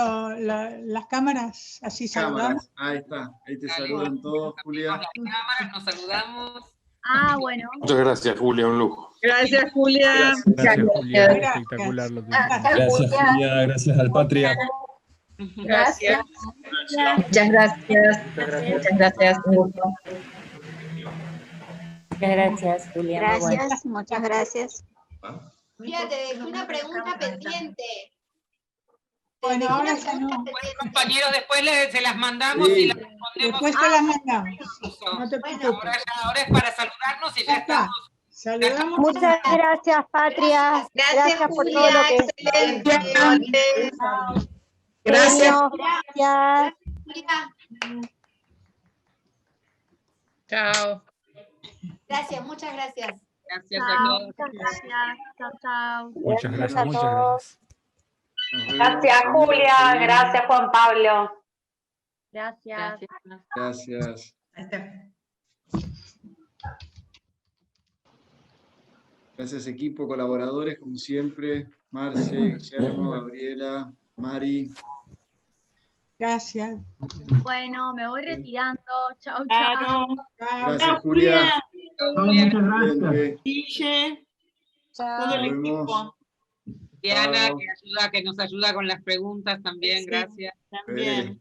Speaker 7: las cámaras, así saludamos.
Speaker 1: Cámaras, ahí está, ahí te saludan todos, Julia.
Speaker 4: Las cámaras, nos saludamos.
Speaker 2: Ah, bueno.
Speaker 8: Muchas gracias, Julia, un lujo.
Speaker 6: Gracias, Julia.
Speaker 9: Gracias, Julia.
Speaker 7: Gracias.
Speaker 9: Espectacular lo que
Speaker 10: Gracias, Julia. Gracias al Patria.
Speaker 6: Gracias.
Speaker 3: Muchas gracias. Muchas gracias.
Speaker 11: Muchas gracias, Julia.
Speaker 3: Gracias, muchas gracias.
Speaker 12: Julia, te dejé una pregunta pendiente.
Speaker 7: Bueno, ahora ya no.
Speaker 4: Compañeros, después se las mandamos y las respondemos.
Speaker 7: Después te las mandamos. No te
Speaker 12: Bueno,
Speaker 7: preocupes.
Speaker 4: Ahora es para saludarnos y ya estamos.
Speaker 7: Saludamos.
Speaker 3: Muchas gracias, Patria. Gracias por todo lo que...
Speaker 12: excelente.
Speaker 3: Gracias. Gracias.
Speaker 6: Chao.
Speaker 12: Gracias, muchas gracias.
Speaker 4: Gracias a
Speaker 2: Chao,
Speaker 4: todos.
Speaker 2: muchas gracias. Chao, chao.
Speaker 9: Muchas gracias,
Speaker 3: a
Speaker 9: muchas
Speaker 3: todos.
Speaker 9: gracias.
Speaker 11: Gracias, Julia. Gracias, Juan Pablo.
Speaker 2: Gracias.
Speaker 1: Gracias. Gracias, equipo, colaboradores, como siempre. Marce, Guillermo, Gabriela, Mari.
Speaker 7: Gracias.
Speaker 2: Bueno, me voy retirando. Chao, chao.
Speaker 6: Claro.
Speaker 1: Gracias, Julia.
Speaker 6: Muchas
Speaker 1: gracias.
Speaker 6: Guille, todo el
Speaker 1: Nos vemos.
Speaker 6: equipo
Speaker 4: Diana,
Speaker 1: Chao.
Speaker 4: que nos ayuda con las preguntas también,
Speaker 6: Sí.
Speaker 4: gracias.
Speaker 6: también.